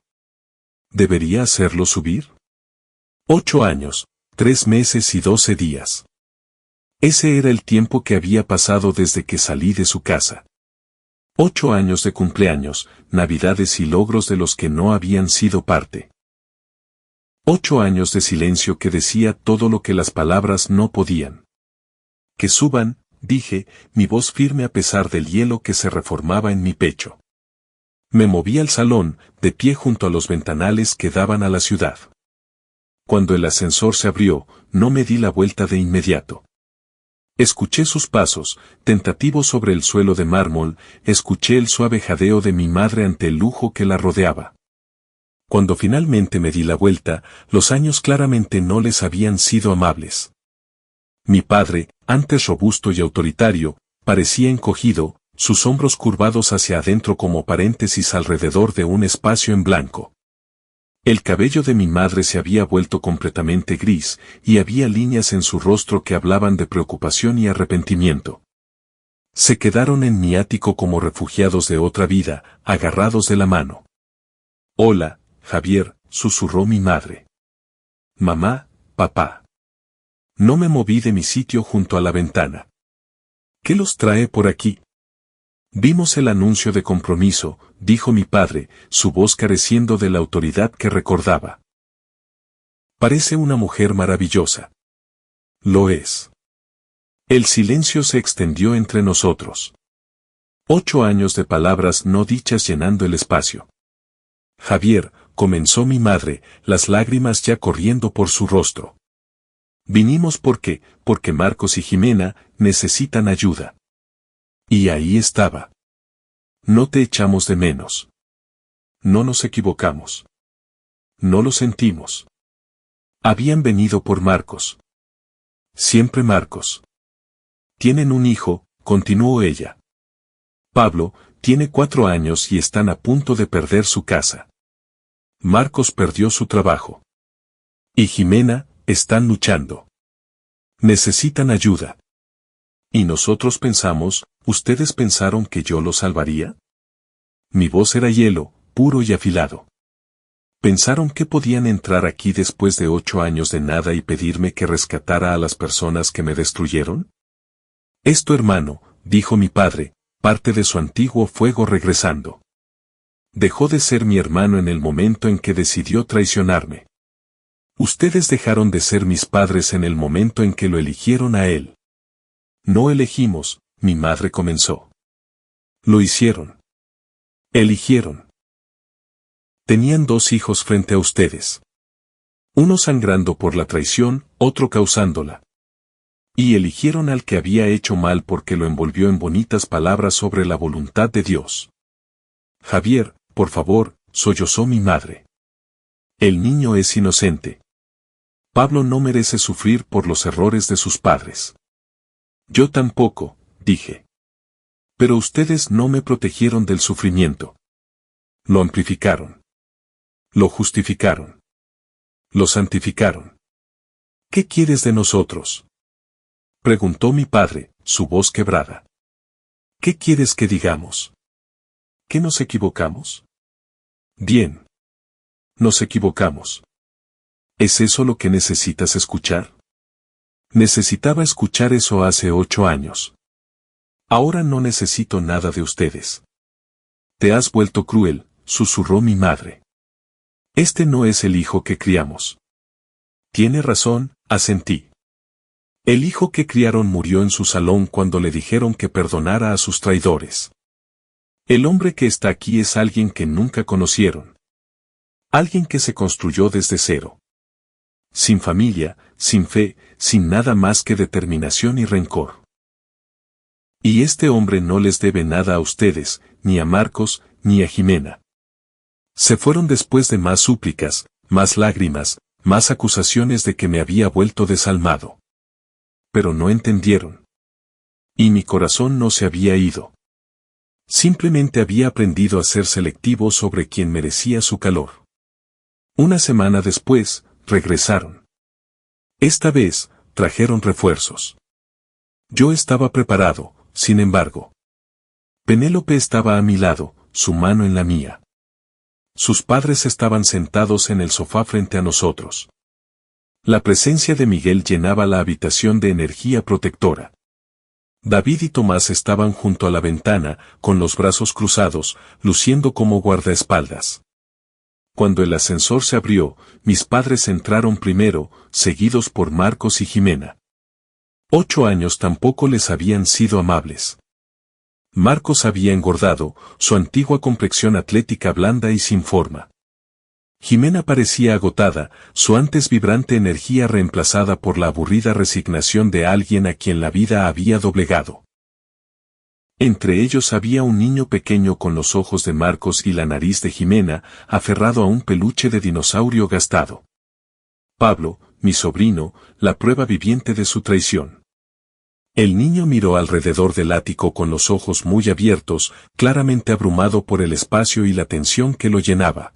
¿Debería hacerlo subir? 8 años, 3 meses y 12 días. Ese era el tiempo que había pasado desde que salí de su casa. 8 años de cumpleaños, navidades y logros de los que no habían sido parte. 8 años de silencio que decía todo lo que las palabras no podían. Que suban, dije, mi voz firme a pesar del hielo que se reformaba en mi pecho. Me moví al salón, de pie junto a los ventanales que daban a la ciudad. Cuando el ascensor se abrió, no me di la vuelta de inmediato. Escuché sus pasos, tentativos sobre el suelo de mármol, escuché el suave jadeo de mi madre ante el lujo que la rodeaba. Cuando finalmente me di la vuelta, los años claramente no les habían sido amables. Mi padre, antes robusto y autoritario, parecía encogido, sus hombros curvados hacia adentro como paréntesis alrededor de un espacio en blanco. El cabello de mi madre se había vuelto completamente gris, y había líneas en su rostro que hablaban de preocupación y arrepentimiento. Se quedaron en mi ático como refugiados de otra vida, agarrados de la mano. Hola, Javier, susurró mi madre. Mamá, papá. No me moví de mi sitio junto a la ventana. ¿Qué los trae por aquí? Vimos el anuncio de compromiso, dijo mi padre, su voz careciendo de la autoridad que recordaba. Parece una mujer maravillosa. Lo es. El silencio se extendió entre nosotros. 8 años de palabras no dichas llenando el espacio. Javier, comenzó mi madre, las lágrimas ya corriendo por su rostro. Vinimos porque Marcos y Jimena necesitan ayuda. Y ahí estaba. No te echamos de menos. No nos equivocamos. No lo sentimos. Habían venido por Marcos. Siempre Marcos. Tienen un hijo, continuó ella. Pablo, tiene 4 años y están a punto de perder su casa. Marcos perdió su trabajo. Y Jimena, están luchando. Necesitan ayuda. Y nosotros pensamos, ¿ustedes pensaron que yo los salvaría? Mi voz era hielo, puro y afilado. ¿Pensaron que podían entrar aquí después de 8 años de nada y pedirme que rescatara a las personas que me destruyeron? Esto, hermano, dijo mi padre, parte de su antiguo fuego regresando. Dejó de ser mi hermano en el momento en que decidió traicionarme. Ustedes dejaron de ser mis padres en el momento en que lo eligieron a él. No elegimos, mi madre comenzó. Lo hicieron. Eligieron. Tenían 2 hijos frente a ustedes. Uno sangrando por la traición, otro causándola. Y eligieron al que había hecho mal porque lo envolvió en bonitas palabras sobre la voluntad de Dios. Javier, por favor, sollozó mi madre. El niño es inocente. Pablo no merece sufrir por los errores de sus padres. Yo tampoco, dije. Pero ustedes no me protegieron del sufrimiento. Lo amplificaron. Lo justificaron. Lo santificaron. ¿Qué quieres de nosotros?, preguntó mi padre, su voz quebrada. ¿Qué quieres que digamos? ¿Que nos equivocamos? Bien. Nos equivocamos. ¿Es eso lo que necesitas escuchar? Necesitaba escuchar eso hace 8 años. Ahora no necesito nada de ustedes. Te has vuelto cruel, susurró mi madre. Este no es el hijo que criamos. Tiene razón, asentí. El hijo que criaron murió en su salón cuando le dijeron que perdonara a sus traidores. El hombre que está aquí es alguien que nunca conocieron. Alguien que se construyó desde cero. Sin familia, sin fe, sin nada más que determinación y rencor. Y este hombre no les debe nada a ustedes, ni a Marcos, ni a Jimena. Se fueron después de más súplicas, más lágrimas, más acusaciones de que me había vuelto desalmado. Pero no entendieron. Y mi corazón no se había ido. Simplemente había aprendido a ser selectivo sobre quien merecía su calor. Una semana después, regresaron. Esta vez, trajeron refuerzos. Yo estaba preparado, sin embargo. Penélope estaba a mi lado, su mano en la mía. Sus padres estaban sentados en el sofá frente a nosotros. La presencia de Miguel llenaba la habitación de energía protectora. David y Tomás estaban junto a la ventana, con los brazos cruzados, luciendo como guardaespaldas. Cuando el ascensor se abrió, mis padres entraron primero, seguidos por Marcos y Jimena. 8 años tampoco les habían sido amables. Marcos había engordado, su antigua complexión atlética blanda y sin forma. Jimena parecía agotada, su antes vibrante energía reemplazada por la aburrida resignación de alguien a quien la vida había doblegado. Entre ellos había un niño pequeño con los ojos de Marcos y la nariz de Jimena, aferrado a un peluche de dinosaurio gastado. Pablo, mi sobrino, la prueba viviente de su traición. El niño miró alrededor del ático con los ojos muy abiertos, claramente abrumado por el espacio y la tensión que lo llenaba.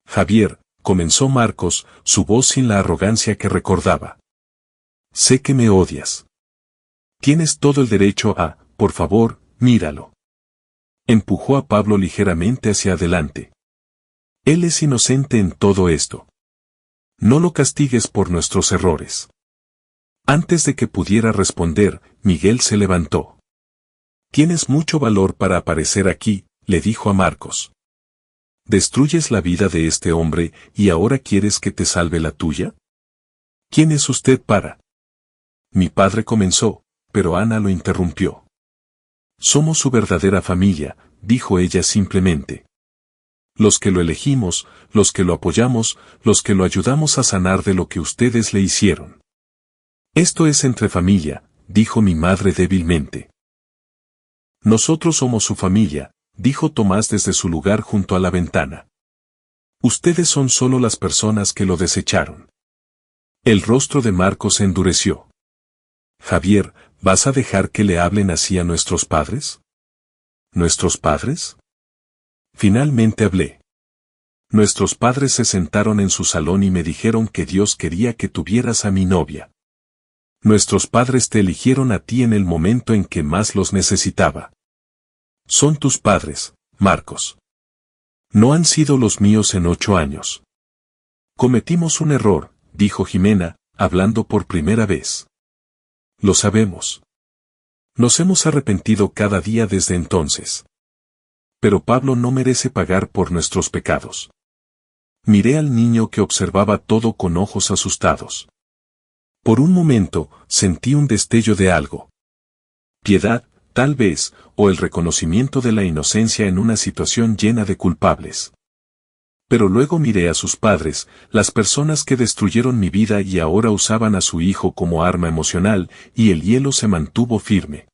Javier, comenzó Marcos, su voz sin la arrogancia que recordaba. Sé que me odias. Tienes todo el derecho a, por favor, míralo. Empujó a Pablo ligeramente hacia adelante. Él es inocente en todo esto. No lo castigues por nuestros errores. Antes de que pudiera responder, Miguel se levantó. Tienes mucho valor para aparecer aquí, le dijo a Marcos. ¿Destruyes la vida de este hombre y ahora quieres que te salve la tuya? ¿Quién es usted para? Mi padre comenzó, pero Ana lo interrumpió. Somos su verdadera familia, dijo ella simplemente. Los que lo elegimos, los que lo apoyamos, los que lo ayudamos a sanar de lo que ustedes le hicieron. Esto es entre familia, dijo mi madre débilmente. Nosotros somos su familia, dijo Tomás desde su lugar junto a la ventana. Ustedes son solo las personas que lo desecharon. El rostro de Marcos se endureció. Javier, ¿vas a dejar que le hablen así a nuestros padres? ¿Nuestros padres? Finalmente hablé. Nuestros padres se sentaron en su salón y me dijeron que Dios quería que tuvieras a mi novia. Nuestros padres te eligieron a ti en el momento en que más los necesitaba. Son tus padres, Marcos. No han sido los míos en 8 años. Cometimos un error, dijo Jimena, hablando por primera vez. Lo sabemos. Nos hemos arrepentido cada día desde entonces. pero Pablo no merece pagar por nuestros pecados. Miré al niño que observaba todo con ojos asustados. Por un momento, sentí un destello de algo. Piedad, tal vez, o el reconocimiento de la inocencia en una situación llena de culpables. Pero luego miré a sus padres, las personas que destruyeron mi vida y ahora usaban a su hijo como arma emocional, y el hielo se mantuvo firme.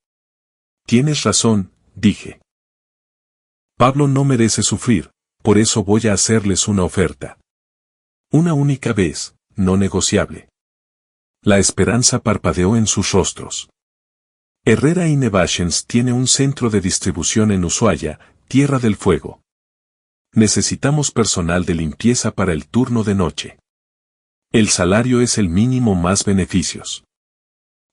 Tienes razón, dije. Pablo no merece sufrir, por eso voy a hacerles una oferta. Una única vez, no negociable. La esperanza parpadeó en sus rostros. Herrera Innovations tiene un centro de distribución en Ushuaia, Tierra del Fuego. Necesitamos personal de limpieza para el turno de noche. El salario es el mínimo más beneficios.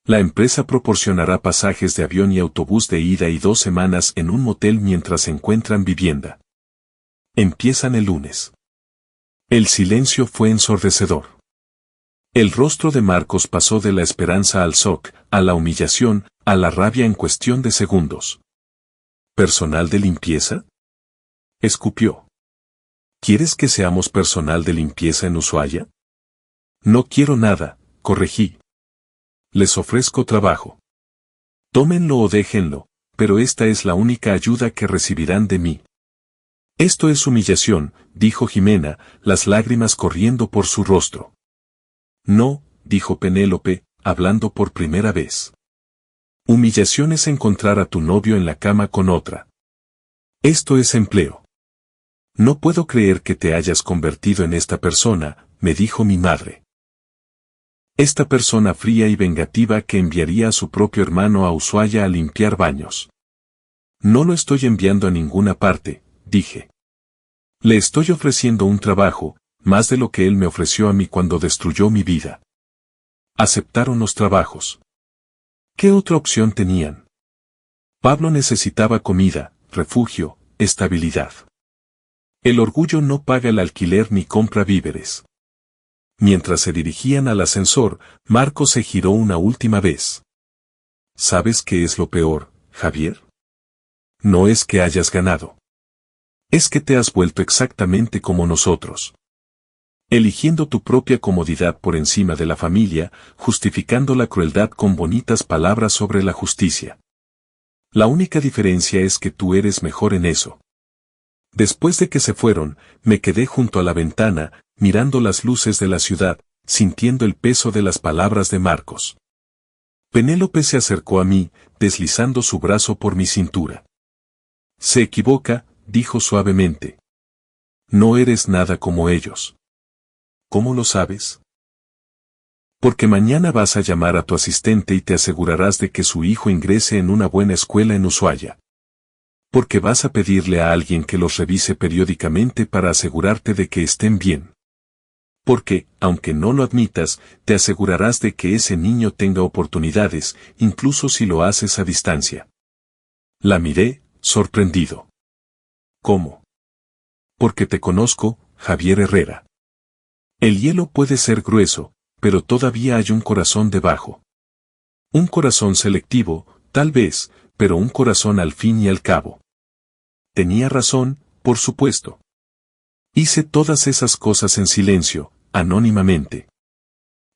La empresa proporcionará pasajes de avión y autobús de ida y 2 semanas en un motel mientras encuentran vivienda. Empiezan el lunes. El silencio fue ensordecedor. El rostro de Marcos pasó de la esperanza al shock, a la humillación, a la rabia en cuestión de segundos. ¿Personal de limpieza? Escupió. ¿Quieres que seamos personal de limpieza en Ushuaia? No quiero nada, corregí. Les ofrezco trabajo. Tómenlo o déjenlo, pero esta es la única ayuda que recibirán de mí. Esto es humillación, dijo Jimena, las lágrimas corriendo por su rostro. No, dijo Penélope, hablando por primera vez. Humillación es encontrar a tu novio en la cama con otra. Esto es empleo. No puedo creer que te hayas convertido en esta persona, me dijo mi madre. Esta persona fría y vengativa que enviaría a su propio hermano a Ushuaia a limpiar baños. No lo estoy enviando a ninguna parte, dije. Le estoy ofreciendo un trabajo, más de lo que él me ofreció a mí cuando destruyó mi vida. Aceptaron los trabajos. ¿Qué otra opción tenían? Pablo necesitaba comida, refugio, estabilidad. El orgullo no paga el alquiler ni compra víveres. Mientras se dirigían al ascensor, Marco se giró una última vez. ¿Sabes qué es lo peor, Javier? No es que hayas ganado. Es que te has vuelto exactamente como nosotros. Eligiendo tu propia comodidad por encima de la familia, justificando la crueldad con bonitas palabras sobre la justicia. La única diferencia es que tú eres mejor en eso. Después de que se fueron, me quedé junto a la ventana, mirando las luces de la ciudad, sintiendo el peso de las palabras de Marcos. Penélope se acercó a mí, deslizando su brazo por mi cintura. Se equivoca, dijo suavemente. No eres nada como ellos. ¿Cómo lo sabes? Porque mañana vas a llamar a tu asistente y te asegurarás de que su hijo ingrese en una buena escuela en Ushuaia. Porque vas a pedirle a alguien que los revise periódicamente para asegurarte de que estén bien. Porque, aunque no lo admitas, te asegurarás de que ese niño tenga oportunidades, incluso si lo haces a distancia. La miré, sorprendido. ¿Cómo? Porque te conozco, Javier Herrera. El hielo puede ser grueso, pero todavía hay un corazón debajo. Un corazón selectivo, tal vez, pero un corazón al fin y al cabo. Tenía razón, por supuesto. Hice todas esas cosas en silencio, anónimamente.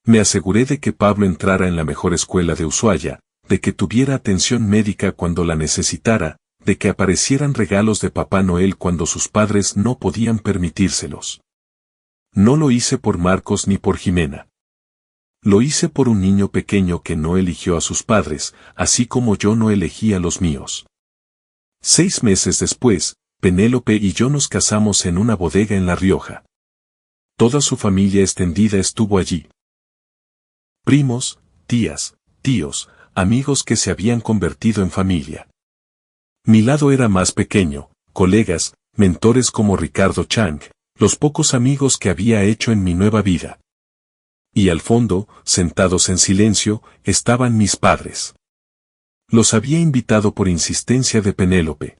Me aseguré de que Pablo entrara en la mejor escuela de Ushuaia, de que tuviera atención médica cuando la necesitara, de que aparecieran regalos de Papá Noel cuando sus padres no podían permitírselos. No lo hice por Marcos ni por Jimena. Lo hice por un niño pequeño que no eligió a sus padres, así como yo no elegí a los míos. 6 meses después, Penélope y yo nos casamos en una bodega en La Rioja. Toda su familia extendida estuvo allí. Primos, tías, tíos, amigos que se habían convertido en familia. Mi lado era más pequeño, colegas, mentores como Ricardo Chang, los pocos amigos que había hecho en mi nueva vida. Y al fondo, sentados en silencio, estaban mis padres. Los había invitado por insistencia de Penélope.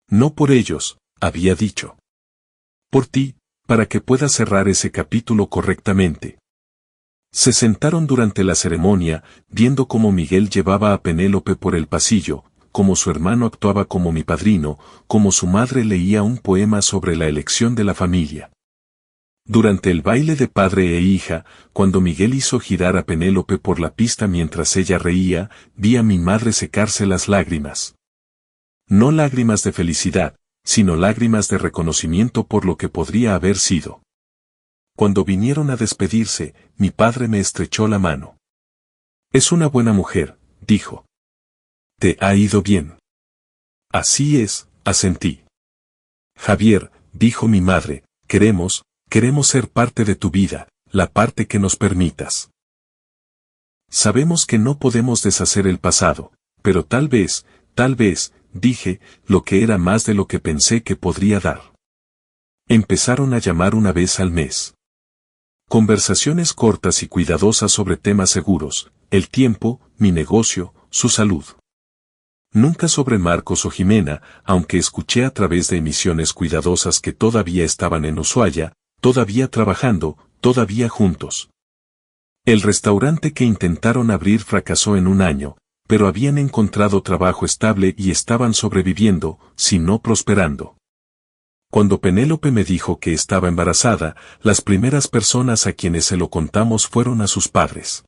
No por ellos, había dicho. Por ti, para que puedas cerrar ese capítulo correctamente. Se sentaron durante la ceremonia, viendo cómo Miguel llevaba a Penélope por el pasillo, como su hermano actuaba como mi padrino, como su madre leía un poema sobre la elección de la familia. Durante el baile de padre e hija, cuando Miguel hizo girar a Penélope por la pista mientras ella reía, vi a mi madre secarse las lágrimas. No lágrimas de felicidad, sino lágrimas de reconocimiento por lo que podría haber sido. Cuando vinieron a despedirse, mi padre me estrechó la mano. «Es una buena mujer», dijo. «Te ha ido bien». «Así es», asentí. «Javier», dijo mi madre, queremos ser parte de tu vida, la parte que nos permitas. Sabemos que no podemos deshacer el pasado, pero tal vez, dije, lo que era más de lo que pensé que podría dar. Empezaron a llamar una vez al mes. Conversaciones cortas y cuidadosas sobre temas seguros, el tiempo, mi negocio, su salud. Nunca sobre Marcos o Jimena, aunque escuché a través de emisiones cuidadosas que todavía estaban en Ushuaia, todavía trabajando, todavía juntos. El restaurante que intentaron abrir fracasó en un año, pero habían encontrado trabajo estable y estaban sobreviviendo, si no prosperando. Cuando Penélope me dijo que estaba embarazada, las primeras personas a quienes se lo contamos fueron a sus padres.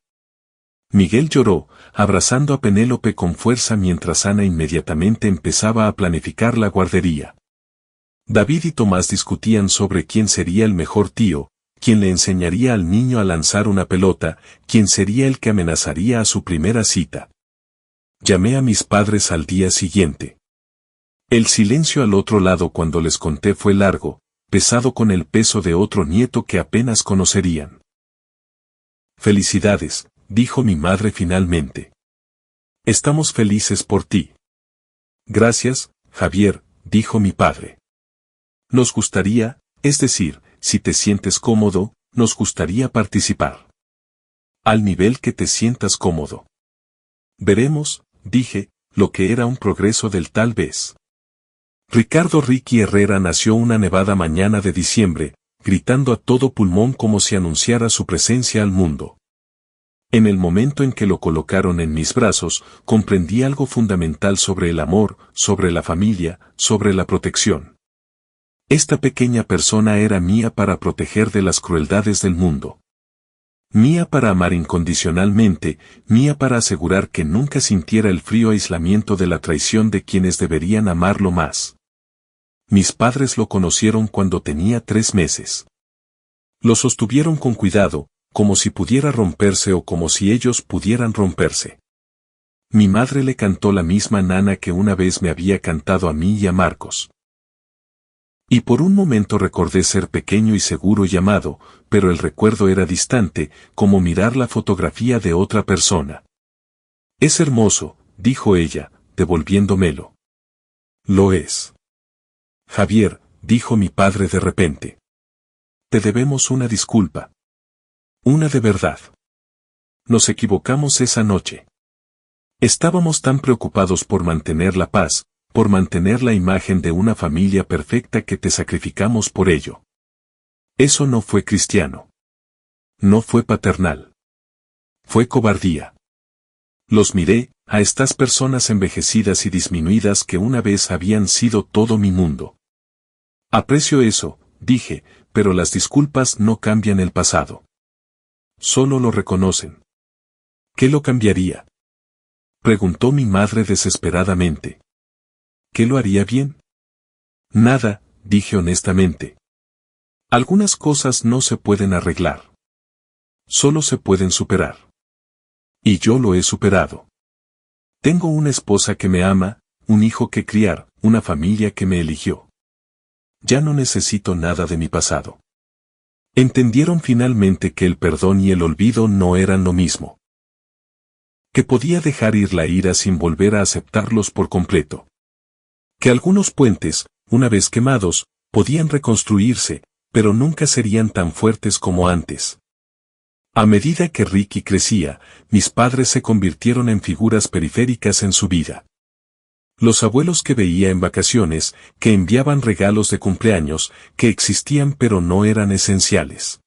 Miguel lloró, abrazando a Penélope con fuerza mientras Ana inmediatamente empezaba a planificar la guardería. David y Tomás discutían sobre quién sería el mejor tío, quién le enseñaría al niño a lanzar una pelota, quién sería el que amenazaría a su primera cita. Llamé a mis padres al día siguiente. El silencio al otro lado cuando les conté fue largo, pesado con el peso de otro nieto que apenas conocerían. «Felicidades», dijo mi madre finalmente. «Estamos felices por ti». «Gracias, Javier», dijo mi padre. «Nos gustaría, es decir, si te sientes cómodo, nos gustaría participar. Al nivel que te sientas cómodo». «Veremos», dije, lo que era un progreso del tal vez. Ricardo Ricky Herrera nació una nevada mañana de diciembre, gritando a todo pulmón como si anunciara su presencia al mundo. En el momento en que lo colocaron en mis brazos, comprendí algo fundamental sobre el amor, sobre la familia, sobre la protección. Esta pequeña persona era mía para proteger de las crueldades del mundo. Mía para amar incondicionalmente, mía para asegurar que nunca sintiera el frío aislamiento de la traición de quienes deberían amarlo más. Mis padres lo conocieron cuando tenía 3 meses. Lo sostuvieron con cuidado, como si pudiera romperse o como si ellos pudieran romperse. Mi madre le cantó la misma nana que una vez me había cantado a mí y a Marcos. Y por un momento recordé ser pequeño y seguro y amado, pero el recuerdo era distante, como mirar la fotografía de otra persona. «Es hermoso», dijo ella, devolviéndomelo. «Lo es». «Javier», dijo mi padre de repente. «Te debemos una disculpa. Una de verdad. Nos equivocamos esa noche. Estábamos tan preocupados por mantener la paz, por mantener la imagen de una familia perfecta que te sacrificamos por ello. Eso no fue cristiano. No fue paternal. Fue cobardía». Los miré, a estas personas envejecidas y disminuidas que una vez habían sido todo mi mundo. «Aprecio eso», dije, «pero las disculpas no cambian el pasado. Solo lo reconocen». «¿Qué lo cambiaría?», preguntó mi madre desesperadamente. «¿Qué lo haría bien?». «Nada», dije honestamente. «Algunas cosas no se pueden arreglar. Solo se pueden superar. Y yo lo he superado. Tengo una esposa que me ama, un hijo que criar, una familia que me eligió. Ya no necesito nada de mi pasado». Entendieron finalmente que el perdón y el olvido no eran lo mismo. Que podía dejar ir la ira sin volver a aceptarlos por completo. Que algunos puentes, una vez quemados, podían reconstruirse, pero nunca serían tan fuertes como antes. A medida que Ricky crecía, mis padres se convirtieron en figuras periféricas en su vida. Los abuelos que veía en vacaciones, que enviaban regalos de cumpleaños, que existían pero no eran esenciales.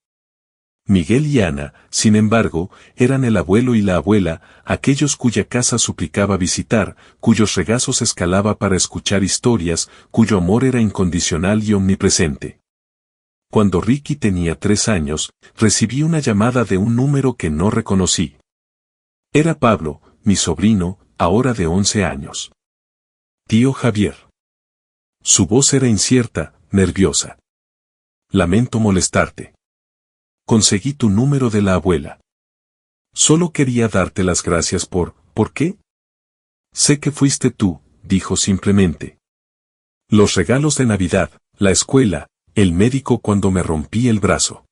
Miguel y Ana, sin embargo, eran el abuelo y la abuela, aquellos cuya casa suplicaba visitar, cuyos regazos escalaba para escuchar historias, cuyo amor era incondicional y omnipresente. Cuando Ricky tenía 3 años, recibí una llamada de un número que no reconocí. Era Pablo, mi sobrino, ahora de 11 años. Tío Javier. Su voz era incierta, nerviosa. Lamento molestarte. Conseguí tu número de la abuela. Solo quería darte las gracias ¿por qué? Sé que fuiste tú, dijo simplemente. Los regalos de Navidad, la escuela, el médico cuando me rompí el brazo.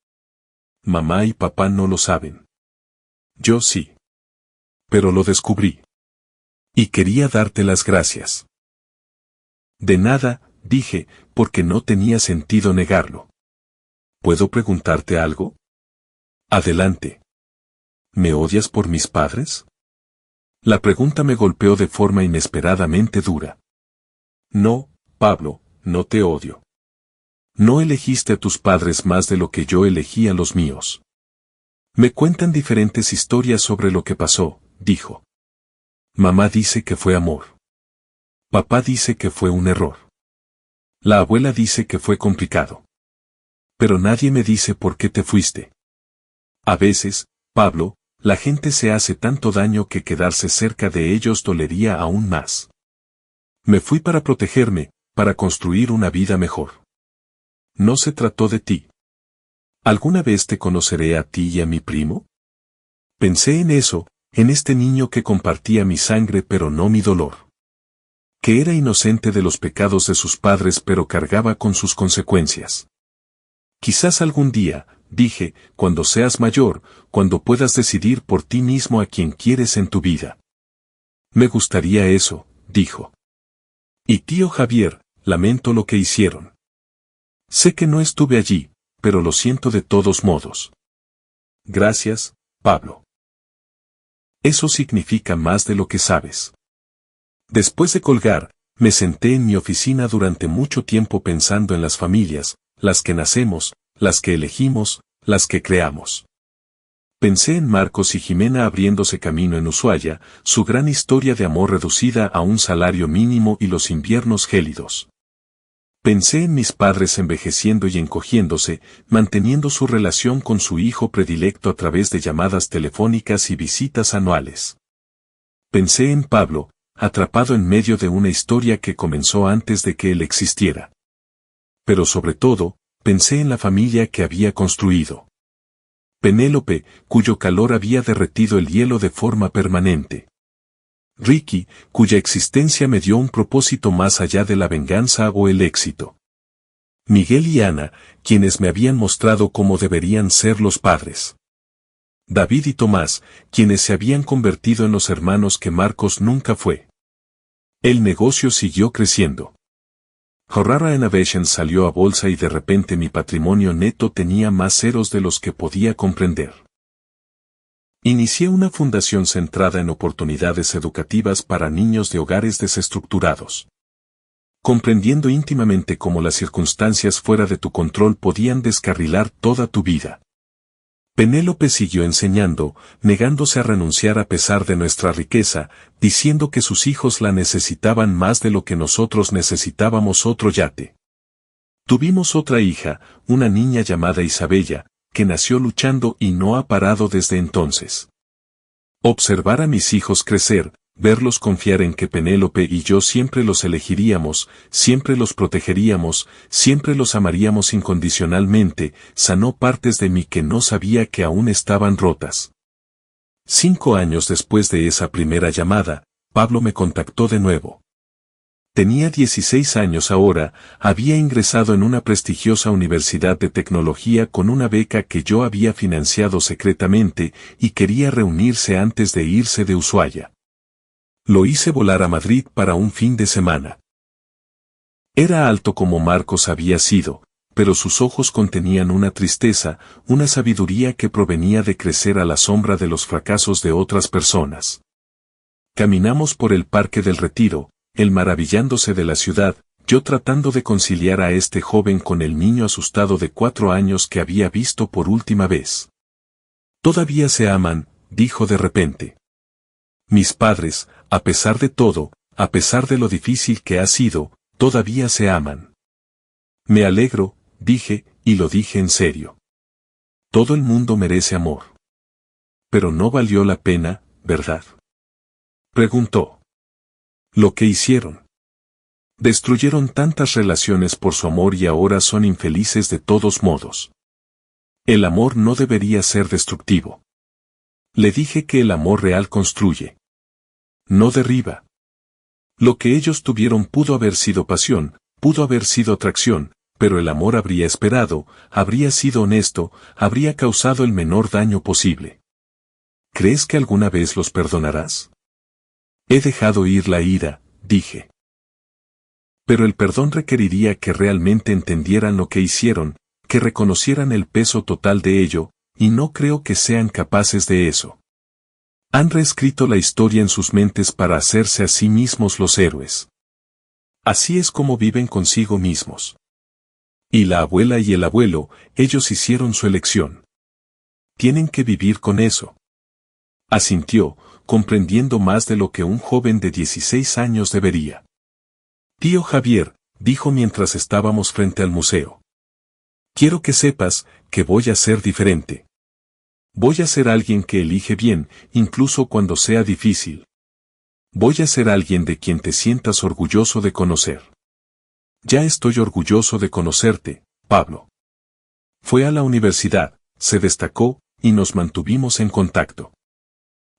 Mamá y papá no lo saben. Yo sí. Pero lo descubrí. Y quería darte las gracias. De nada, dije, porque no tenía sentido negarlo. ¿Puedo preguntarte algo? Adelante. ¿Me odias por mis padres? La pregunta me golpeó de forma inesperadamente dura. No, Pablo, no te odio. No elegiste a tus padres más de lo que yo elegí a los míos. Me cuentan diferentes historias sobre lo que pasó, dijo. Mamá dice que fue amor. Papá dice que fue un error. La abuela dice que fue complicado. Pero nadie me dice por qué te fuiste. A veces, Pablo, la gente se hace tanto daño que quedarse cerca de ellos dolería aún más. Me fui para protegerme, para construir una vida mejor. No se trató de ti. ¿Alguna vez te conoceré a ti y a mi primo? Pensé en eso, en este niño que compartía mi sangre pero no mi dolor. Que era inocente de los pecados de sus padres pero cargaba con sus consecuencias. Quizás algún día, dije, cuando seas mayor, cuando puedas decidir por ti mismo a quien quieres en tu vida. Me gustaría eso, dijo. Y tío Javier, lamento lo que hicieron. Sé que no estuve allí, pero lo siento de todos modos. Gracias, Pablo. Eso significa más de lo que sabes. Después de colgar, me senté en mi oficina durante mucho tiempo pensando en las familias, las que nacemos, las que elegimos, las que creamos. Pensé en Marcos y Jimena abriéndose camino en Ushuaia, su gran historia de amor reducida a un salario mínimo y los inviernos gélidos. Pensé en mis padres envejeciendo y encogiéndose, manteniendo su relación con su hijo predilecto a través de llamadas telefónicas y visitas anuales. Pensé en Pablo, atrapado en medio de una historia que comenzó antes de que él existiera. Pero sobre todo, pensé en la familia que había construido. Penélope, cuyo calor había derretido el hielo de forma permanente. Ricky, cuya existencia me dio un propósito más allá de la venganza o el éxito. Miguel y Ana, quienes me habían mostrado cómo deberían ser los padres. David y Tomás, quienes se habían convertido en los hermanos que Marcos nunca fue. El negocio siguió creciendo. Horrara Innovation salió a bolsa y de repente mi patrimonio neto tenía más ceros de los que podía comprender. Inicié una fundación centrada en oportunidades educativas para niños de hogares desestructurados. Comprendiendo íntimamente cómo las circunstancias fuera de tu control podían descarrilar toda tu vida. Penélope siguió enseñando, negándose a renunciar a pesar de nuestra riqueza, diciendo que sus hijos la necesitaban más de lo que nosotros necesitábamos otro yate. Tuvimos otra hija, una niña llamada Isabella, que nació luchando y no ha parado desde entonces. Observar a mis hijos crecer, verlos confiar en que Penélope y yo siempre los elegiríamos, siempre los protegeríamos, siempre los amaríamos incondicionalmente, sanó partes de mí que no sabía que aún estaban rotas. 5 años después de esa primera llamada, Pablo me contactó de nuevo. Tenía 16 años ahora, había ingresado en una prestigiosa universidad de tecnología con una beca que yo había financiado secretamente y quería reunirse antes de irse de Ushuaia. Lo hice volar a Madrid para un fin de semana. Era alto como Marcos había sido, pero sus ojos contenían una tristeza, una sabiduría que provenía de crecer a la sombra de los fracasos de otras personas. Caminamos por el Parque del Retiro, él maravillándose de la ciudad, yo tratando de conciliar a este joven con el niño asustado de 4 años que había visto por última vez. Todavía se aman, dijo de repente. Mis padres, a pesar de todo, a pesar de lo difícil que ha sido, todavía se aman. Me alegro, dije, y lo dije en serio. Todo el mundo merece amor. Pero no valió la pena, ¿verdad? Preguntó. Lo que hicieron. Destruyeron tantas relaciones por su amor y ahora son infelices de todos modos. El amor no debería ser destructivo. Le dije que el amor real construye. No derriba. Lo que ellos tuvieron pudo haber sido pasión, pudo haber sido atracción, pero el amor habría esperado, habría sido honesto, habría causado el menor daño posible. ¿Crees que alguna vez los perdonarás? He dejado ir la ira, dije. Pero el perdón requeriría que realmente entendieran lo que hicieron, que reconocieran el peso total de ello, y no creo que sean capaces de eso. Han reescrito la historia en sus mentes para hacerse a sí mismos los héroes. Así es como viven consigo mismos. Y la abuela y el abuelo, ellos hicieron su elección. Tienen que vivir con eso. Asintió, comprendiendo más de lo que un joven de 16 años debería. Tío Javier, dijo mientras estábamos frente al museo. Quiero que sepas que voy a ser diferente. Voy a ser alguien que elige bien, incluso cuando sea difícil. Voy a ser alguien de quien te sientas orgulloso de conocer. Ya estoy orgulloso de conocerte, Pablo. Fue a la universidad, se destacó, y nos mantuvimos en contacto.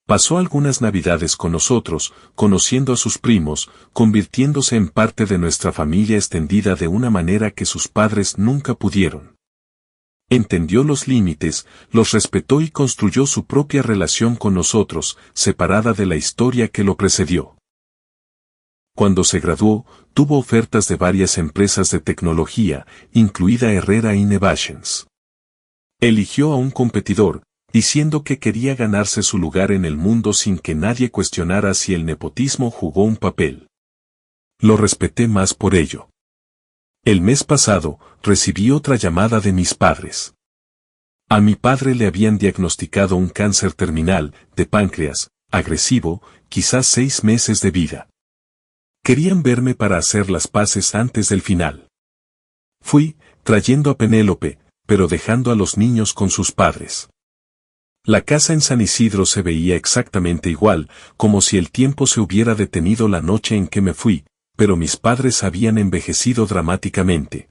Pasó algunas navidades con nosotros, conociendo a sus primos, convirtiéndose en parte de nuestra familia extendida de una manera que sus padres nunca pudieron. Entendió los límites, los respetó y construyó su propia relación con nosotros, separada de la historia que lo precedió. Cuando se graduó, tuvo ofertas de varias empresas de tecnología, incluida Herrera Innovations. Eligió a un competidor, diciendo que quería ganarse su lugar en el mundo sin que nadie cuestionara si el nepotismo jugó un papel. Lo respeté más por ello. El mes pasado, recibí otra llamada de mis padres. A mi padre le habían diagnosticado un cáncer terminal, de páncreas, agresivo, quizás 6 meses de vida. Querían verme para hacer las paces antes del final. Fui, trayendo a Penélope, pero dejando a los niños con sus padres. La casa en San Isidro se veía exactamente igual, como si el tiempo se hubiera detenido la noche en que me fui, pero mis padres habían envejecido dramáticamente.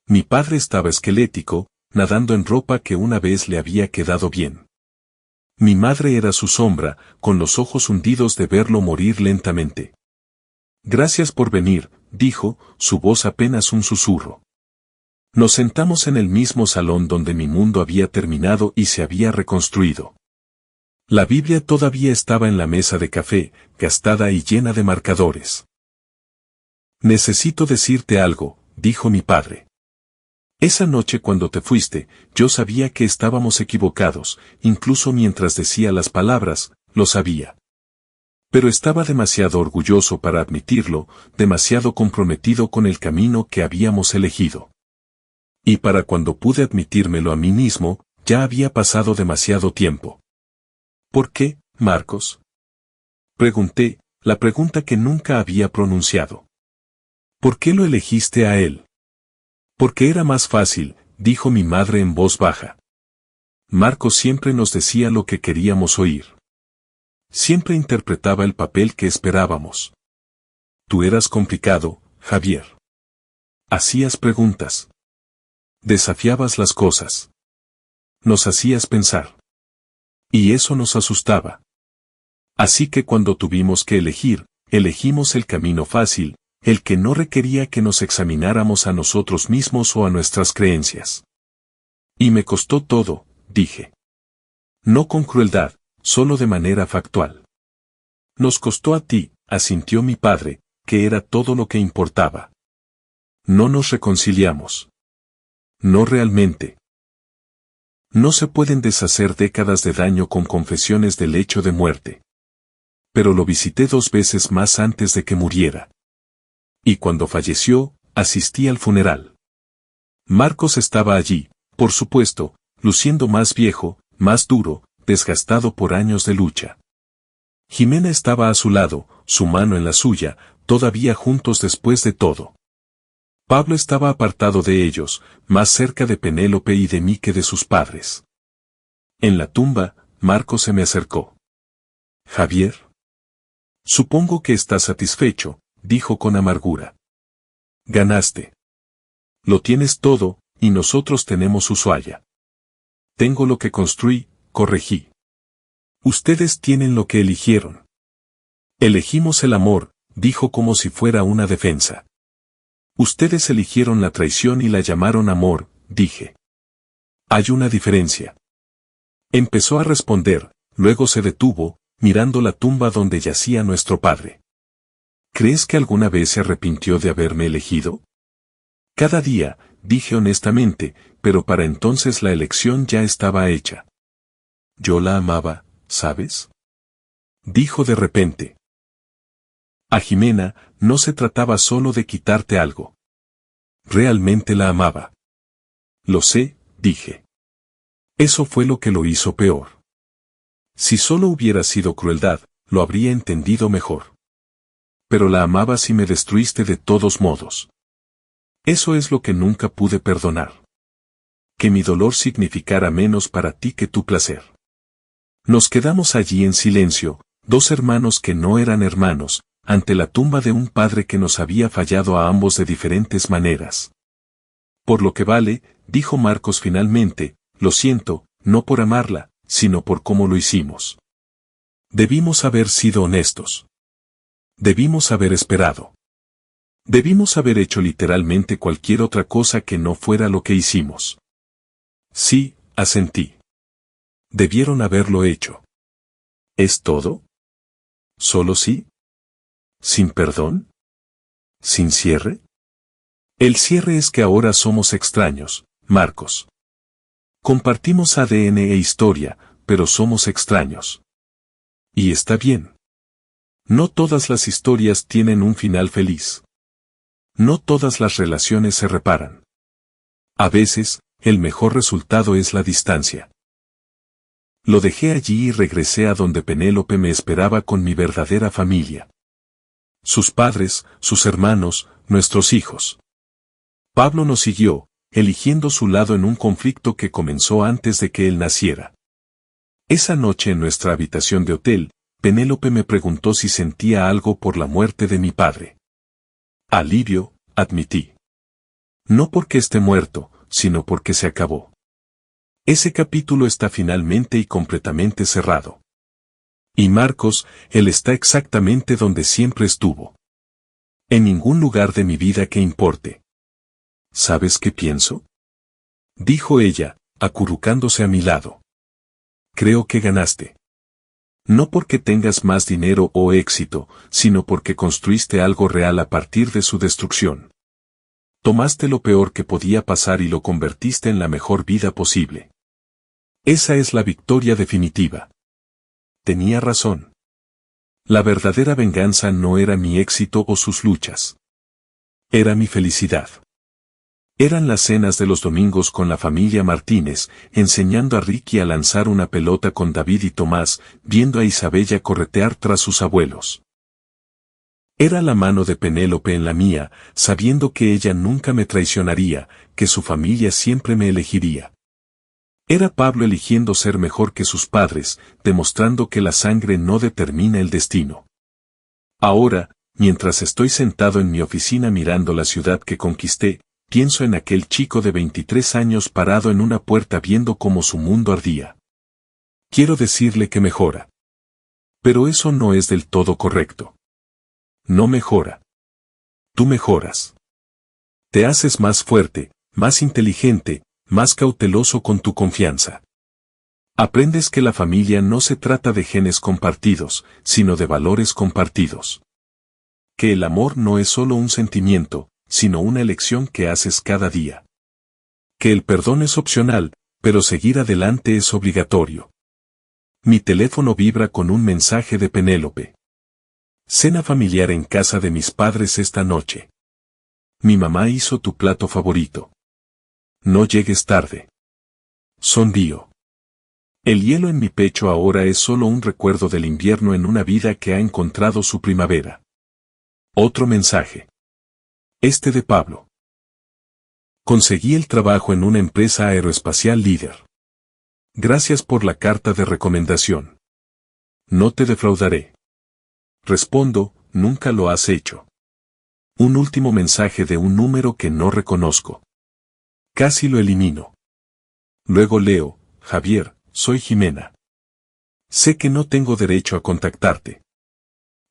Mi padre estaba esquelético, nadando en ropa que una vez le había quedado bien. Mi madre era su sombra, con los ojos hundidos de verlo morir lentamente. Gracias por venir, dijo, su voz apenas un susurro. Nos sentamos en el mismo salón donde mi mundo había terminado y se había reconstruido. La Biblia todavía estaba en la mesa de café, gastada y llena de marcadores. Necesito decirte algo, dijo mi padre. Esa noche cuando te fuiste, yo sabía que estábamos equivocados, incluso mientras decía las palabras, lo sabía. Pero estaba demasiado orgulloso para admitirlo, demasiado comprometido con el camino que habíamos elegido. Y para cuando pude admitírmelo a mí mismo, ya había pasado demasiado tiempo. ¿Por qué, Marcos? Pregunté, la pregunta que nunca había pronunciado. ¿Por qué lo elegiste a él? Porque era más fácil, dijo mi madre en voz baja. Marcos siempre nos decía lo que queríamos oír. Siempre interpretaba el papel que esperábamos. Tú eras complicado, Javier. Hacías preguntas. Desafiabas las cosas. Nos hacías pensar. Y eso nos asustaba. Así que cuando tuvimos que elegir, elegimos el camino fácil, el que no requería que nos examináramos a nosotros mismos o a nuestras creencias. Y me costó todo, dije. No con crueldad, solo de manera factual. Nos costó a ti, asintió mi padre, que era todo lo que importaba. No nos reconciliamos. No realmente. No se pueden deshacer décadas de daño con confesiones del hecho de muerte. Pero lo visité 2 veces más antes de que muriera. Y cuando falleció, asistí al funeral. Marcos estaba allí, por supuesto, luciendo más viejo, más duro, desgastado por años de lucha. Jimena estaba a su lado, su mano en la suya, todavía juntos después de todo. Pablo estaba apartado de ellos, más cerca de Penélope y de mí que de sus padres. En la tumba, Marcos se me acercó. «Javier. Supongo que estás satisfecho», dijo con amargura. «Ganaste. Lo tienes todo, y nosotros tenemos Ushuaia. Tengo lo que construí», corregí. «Ustedes tienen lo que eligieron». «Elegimos el amor», dijo como si fuera una defensa. «Ustedes eligieron la traición y la llamaron amor», dije. «Hay una diferencia». Empezó a responder, luego se detuvo, mirando la tumba donde yacía nuestro padre. «¿Crees que alguna vez se arrepintió de haberme elegido?» «Cada día», dije honestamente, pero para entonces la elección ya estaba hecha. «Yo la amaba, ¿sabes?», dijo de repente. A Jimena, no se trataba solo de quitarte algo. Realmente la amaba. «Lo sé», dije. «Eso fue lo que lo hizo peor. Si solo hubiera sido crueldad, lo habría entendido mejor. Pero la amabas y me destruiste de todos modos. Eso es lo que nunca pude perdonar. Que mi dolor significara menos para ti que tu placer». Nos quedamos allí en silencio, dos hermanos que no eran hermanos, ante la tumba de un padre que nos había fallado a ambos de diferentes maneras. «Por lo que vale», dijo Marcos finalmente, «lo siento, no por amarla, sino por cómo lo hicimos. Debimos haber sido honestos. Debimos haber esperado. Debimos haber hecho literalmente cualquier otra cosa que no fuera lo que hicimos». «Sí», asentí. «Debieron haberlo hecho». «¿Es todo? ¿Solo sí? ¿Sin perdón? ¿Sin cierre?» «El cierre es que ahora somos extraños, Marcos. Compartimos ADN e historia, pero somos extraños. Y está bien. No todas las historias tienen un final feliz. No todas las relaciones se reparan. A veces, el mejor resultado es la distancia». Lo dejé allí y regresé a donde Penélope me esperaba con mi verdadera familia. Sus padres, sus hermanos, nuestros hijos. Pablo nos siguió, eligiendo su lado en un conflicto que comenzó antes de que él naciera. Esa noche en nuestra habitación de hotel, Penélope me preguntó si sentía algo por la muerte de mi padre. «Alivio», admití. «No porque esté muerto, sino porque se acabó. Ese capítulo está finalmente y completamente cerrado. Y Marcos, él está exactamente donde siempre estuvo. En ningún lugar de mi vida que importe». «¿Sabes qué pienso?», dijo ella, acurrucándose a mi lado. «Creo que ganaste. No porque tengas más dinero o éxito, sino porque construiste algo real a partir de su destrucción. Tomaste lo peor que podía pasar y lo convertiste en la mejor vida posible. Esa es la victoria definitiva». Tenía razón. La verdadera venganza no era mi éxito o sus luchas. Era mi felicidad. Eran las cenas de los domingos con la familia Martínez, enseñando a Ricky a lanzar una pelota con David y Tomás, viendo a Isabella corretear tras sus abuelos. Era la mano de Penélope en la mía, sabiendo que ella nunca me traicionaría, que su familia siempre me elegiría. Era Pablo eligiendo ser mejor que sus padres, demostrando que la sangre no determina el destino. Ahora, mientras estoy sentado en mi oficina mirando la ciudad que conquisté, pienso en aquel chico de 23 años parado en una puerta viendo cómo su mundo ardía. Quiero decirle que mejora. Pero eso no es del todo correcto. No mejora. Tú mejoras. Te haces más fuerte, más inteligente, más cauteloso con tu confianza. Aprendes que la familia no se trata de genes compartidos, sino de valores compartidos. Que el amor no es solo un sentimiento, sino una elección que haces cada día. Que el perdón es opcional, pero seguir adelante es obligatorio. Mi teléfono vibra con un mensaje de Penélope. «Cena familiar en casa de mis padres esta noche. Mi mamá hizo tu plato favorito. No llegues tarde». Sonrío. El hielo en mi pecho ahora es solo un recuerdo del invierno en una vida que ha encontrado su primavera. Otro mensaje. Este de Pablo. Conseguí el trabajo en una empresa aeroespacial líder. Gracias por la carta de recomendación. No te defraudaré. Respondo, nunca lo has hecho. Un último mensaje de un número que no reconozco. Casi lo elimino. Luego leo, Javier, soy Jimena. Sé que no tengo derecho a contactarte.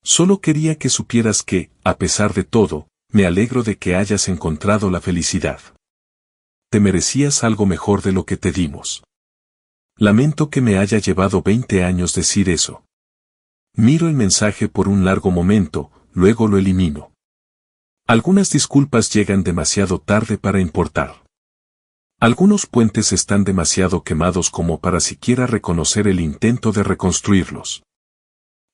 Solo quería que supieras que, a pesar de todo, me alegro de que hayas encontrado la felicidad. Te merecías algo mejor de lo que te dimos. Lamento que me haya llevado 20 años decir eso. Miro el mensaje por un largo momento, luego lo elimino. Algunas disculpas llegan demasiado tarde para importar. Algunos puentes están demasiado quemados como para siquiera reconocer el intento de reconstruirlos.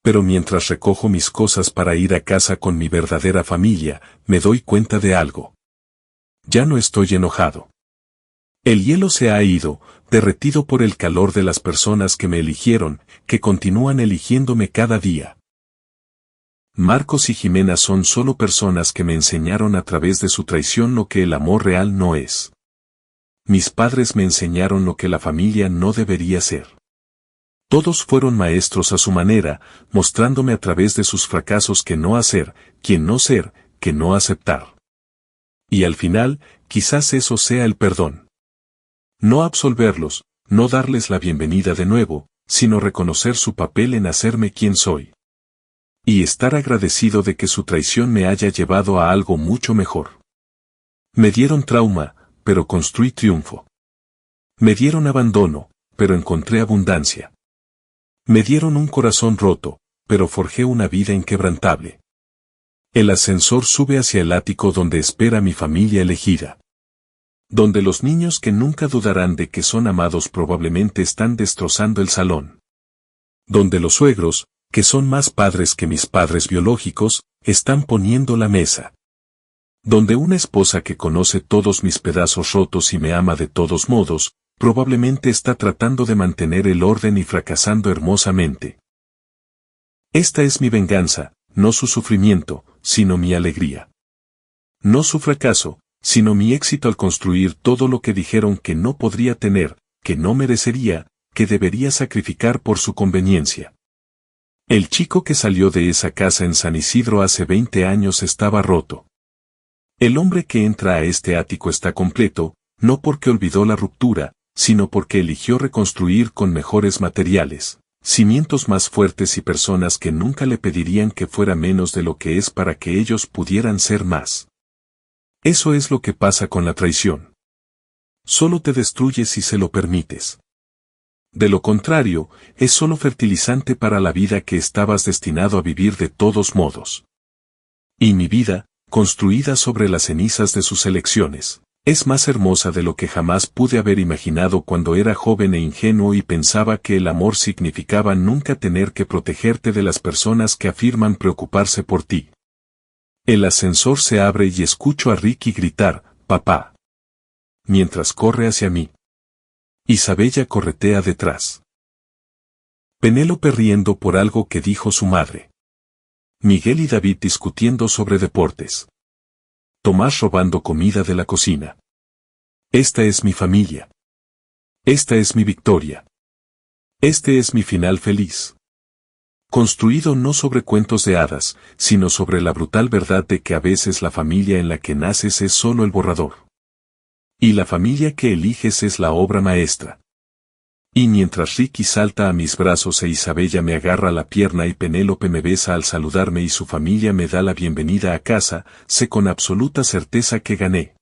Pero mientras recojo mis cosas para ir a casa con mi verdadera familia, me doy cuenta de algo. Ya no estoy enojado. El hielo se ha ido, derretido por el calor de las personas que me eligieron, que continúan eligiéndome cada día. Marcos y Jimena son solo personas que me enseñaron a través de su traición lo que el amor real no es. Mis padres me enseñaron lo que la familia no debería ser. Todos fueron maestros a su manera, mostrándome a través de sus fracasos que no hacer, quién no ser, que no aceptar. Y al final, quizás eso sea el perdón. No absolverlos, no darles la bienvenida de nuevo, sino reconocer su papel en hacerme quien soy. Y estar agradecido de que su traición me haya llevado a algo mucho mejor. Me dieron trauma, pero construí triunfo. Me dieron abandono, pero encontré abundancia. Me dieron un corazón roto, pero forjé una vida inquebrantable. El ascensor sube hacia el ático donde espera mi familia elegida. Donde los niños que nunca dudarán de que son amados probablemente están destrozando el salón. Donde los suegros, que son más padres que mis padres biológicos, están poniendo la mesa. Donde una esposa que conoce todos mis pedazos rotos y me ama de todos modos, probablemente está tratando de mantener el orden y fracasando hermosamente. Esta es mi venganza, no su sufrimiento, sino mi alegría. No su fracaso, sino mi éxito al construir todo lo que dijeron que no podría tener, que no merecería, que debería sacrificar por su conveniencia. El chico que salió de esa casa en San Isidro hace 20 años estaba roto. El hombre que entra a este ático está completo, no porque olvidó la ruptura, sino porque eligió reconstruir con mejores materiales, cimientos más fuertes y personas que nunca le pedirían que fuera menos de lo que es para que ellos pudieran ser más. Eso es lo que pasa con la traición. Solo te destruye si se lo permites. De lo contrario, es solo fertilizante para la vida que estabas destinado a vivir de todos modos. Y mi vida, construida sobre las cenizas de sus elecciones, es más hermosa de lo que jamás pude haber imaginado cuando era joven e ingenuo y pensaba que el amor significaba nunca tener que protegerte de las personas que afirman preocuparse por ti. El ascensor se abre y escucho a Ricky gritar, «¡Papá!», mientras corre hacia mí. Isabella corretea detrás. Penélope riendo por algo que dijo su madre. Miguel y David discutiendo sobre deportes. Tomás robando comida de la cocina. Esta es mi familia. Esta es mi victoria. Este es mi final feliz. Construido no sobre cuentos de hadas, sino sobre la brutal verdad de que a veces la familia en la que naces es solo el borrador. Y la familia que eliges es la obra maestra. Y mientras Ricky salta a mis brazos e Isabella me agarra la pierna y Penélope me besa al saludarme y su familia me da la bienvenida a casa, sé con absoluta certeza que gané.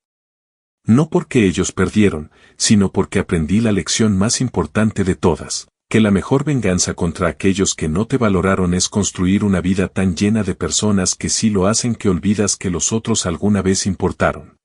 No porque ellos perdieron, sino porque aprendí la lección más importante de todas, que la mejor venganza contra aquellos que no te valoraron es construir una vida tan llena de personas que sí lo hacen que olvidas que los otros alguna vez importaron.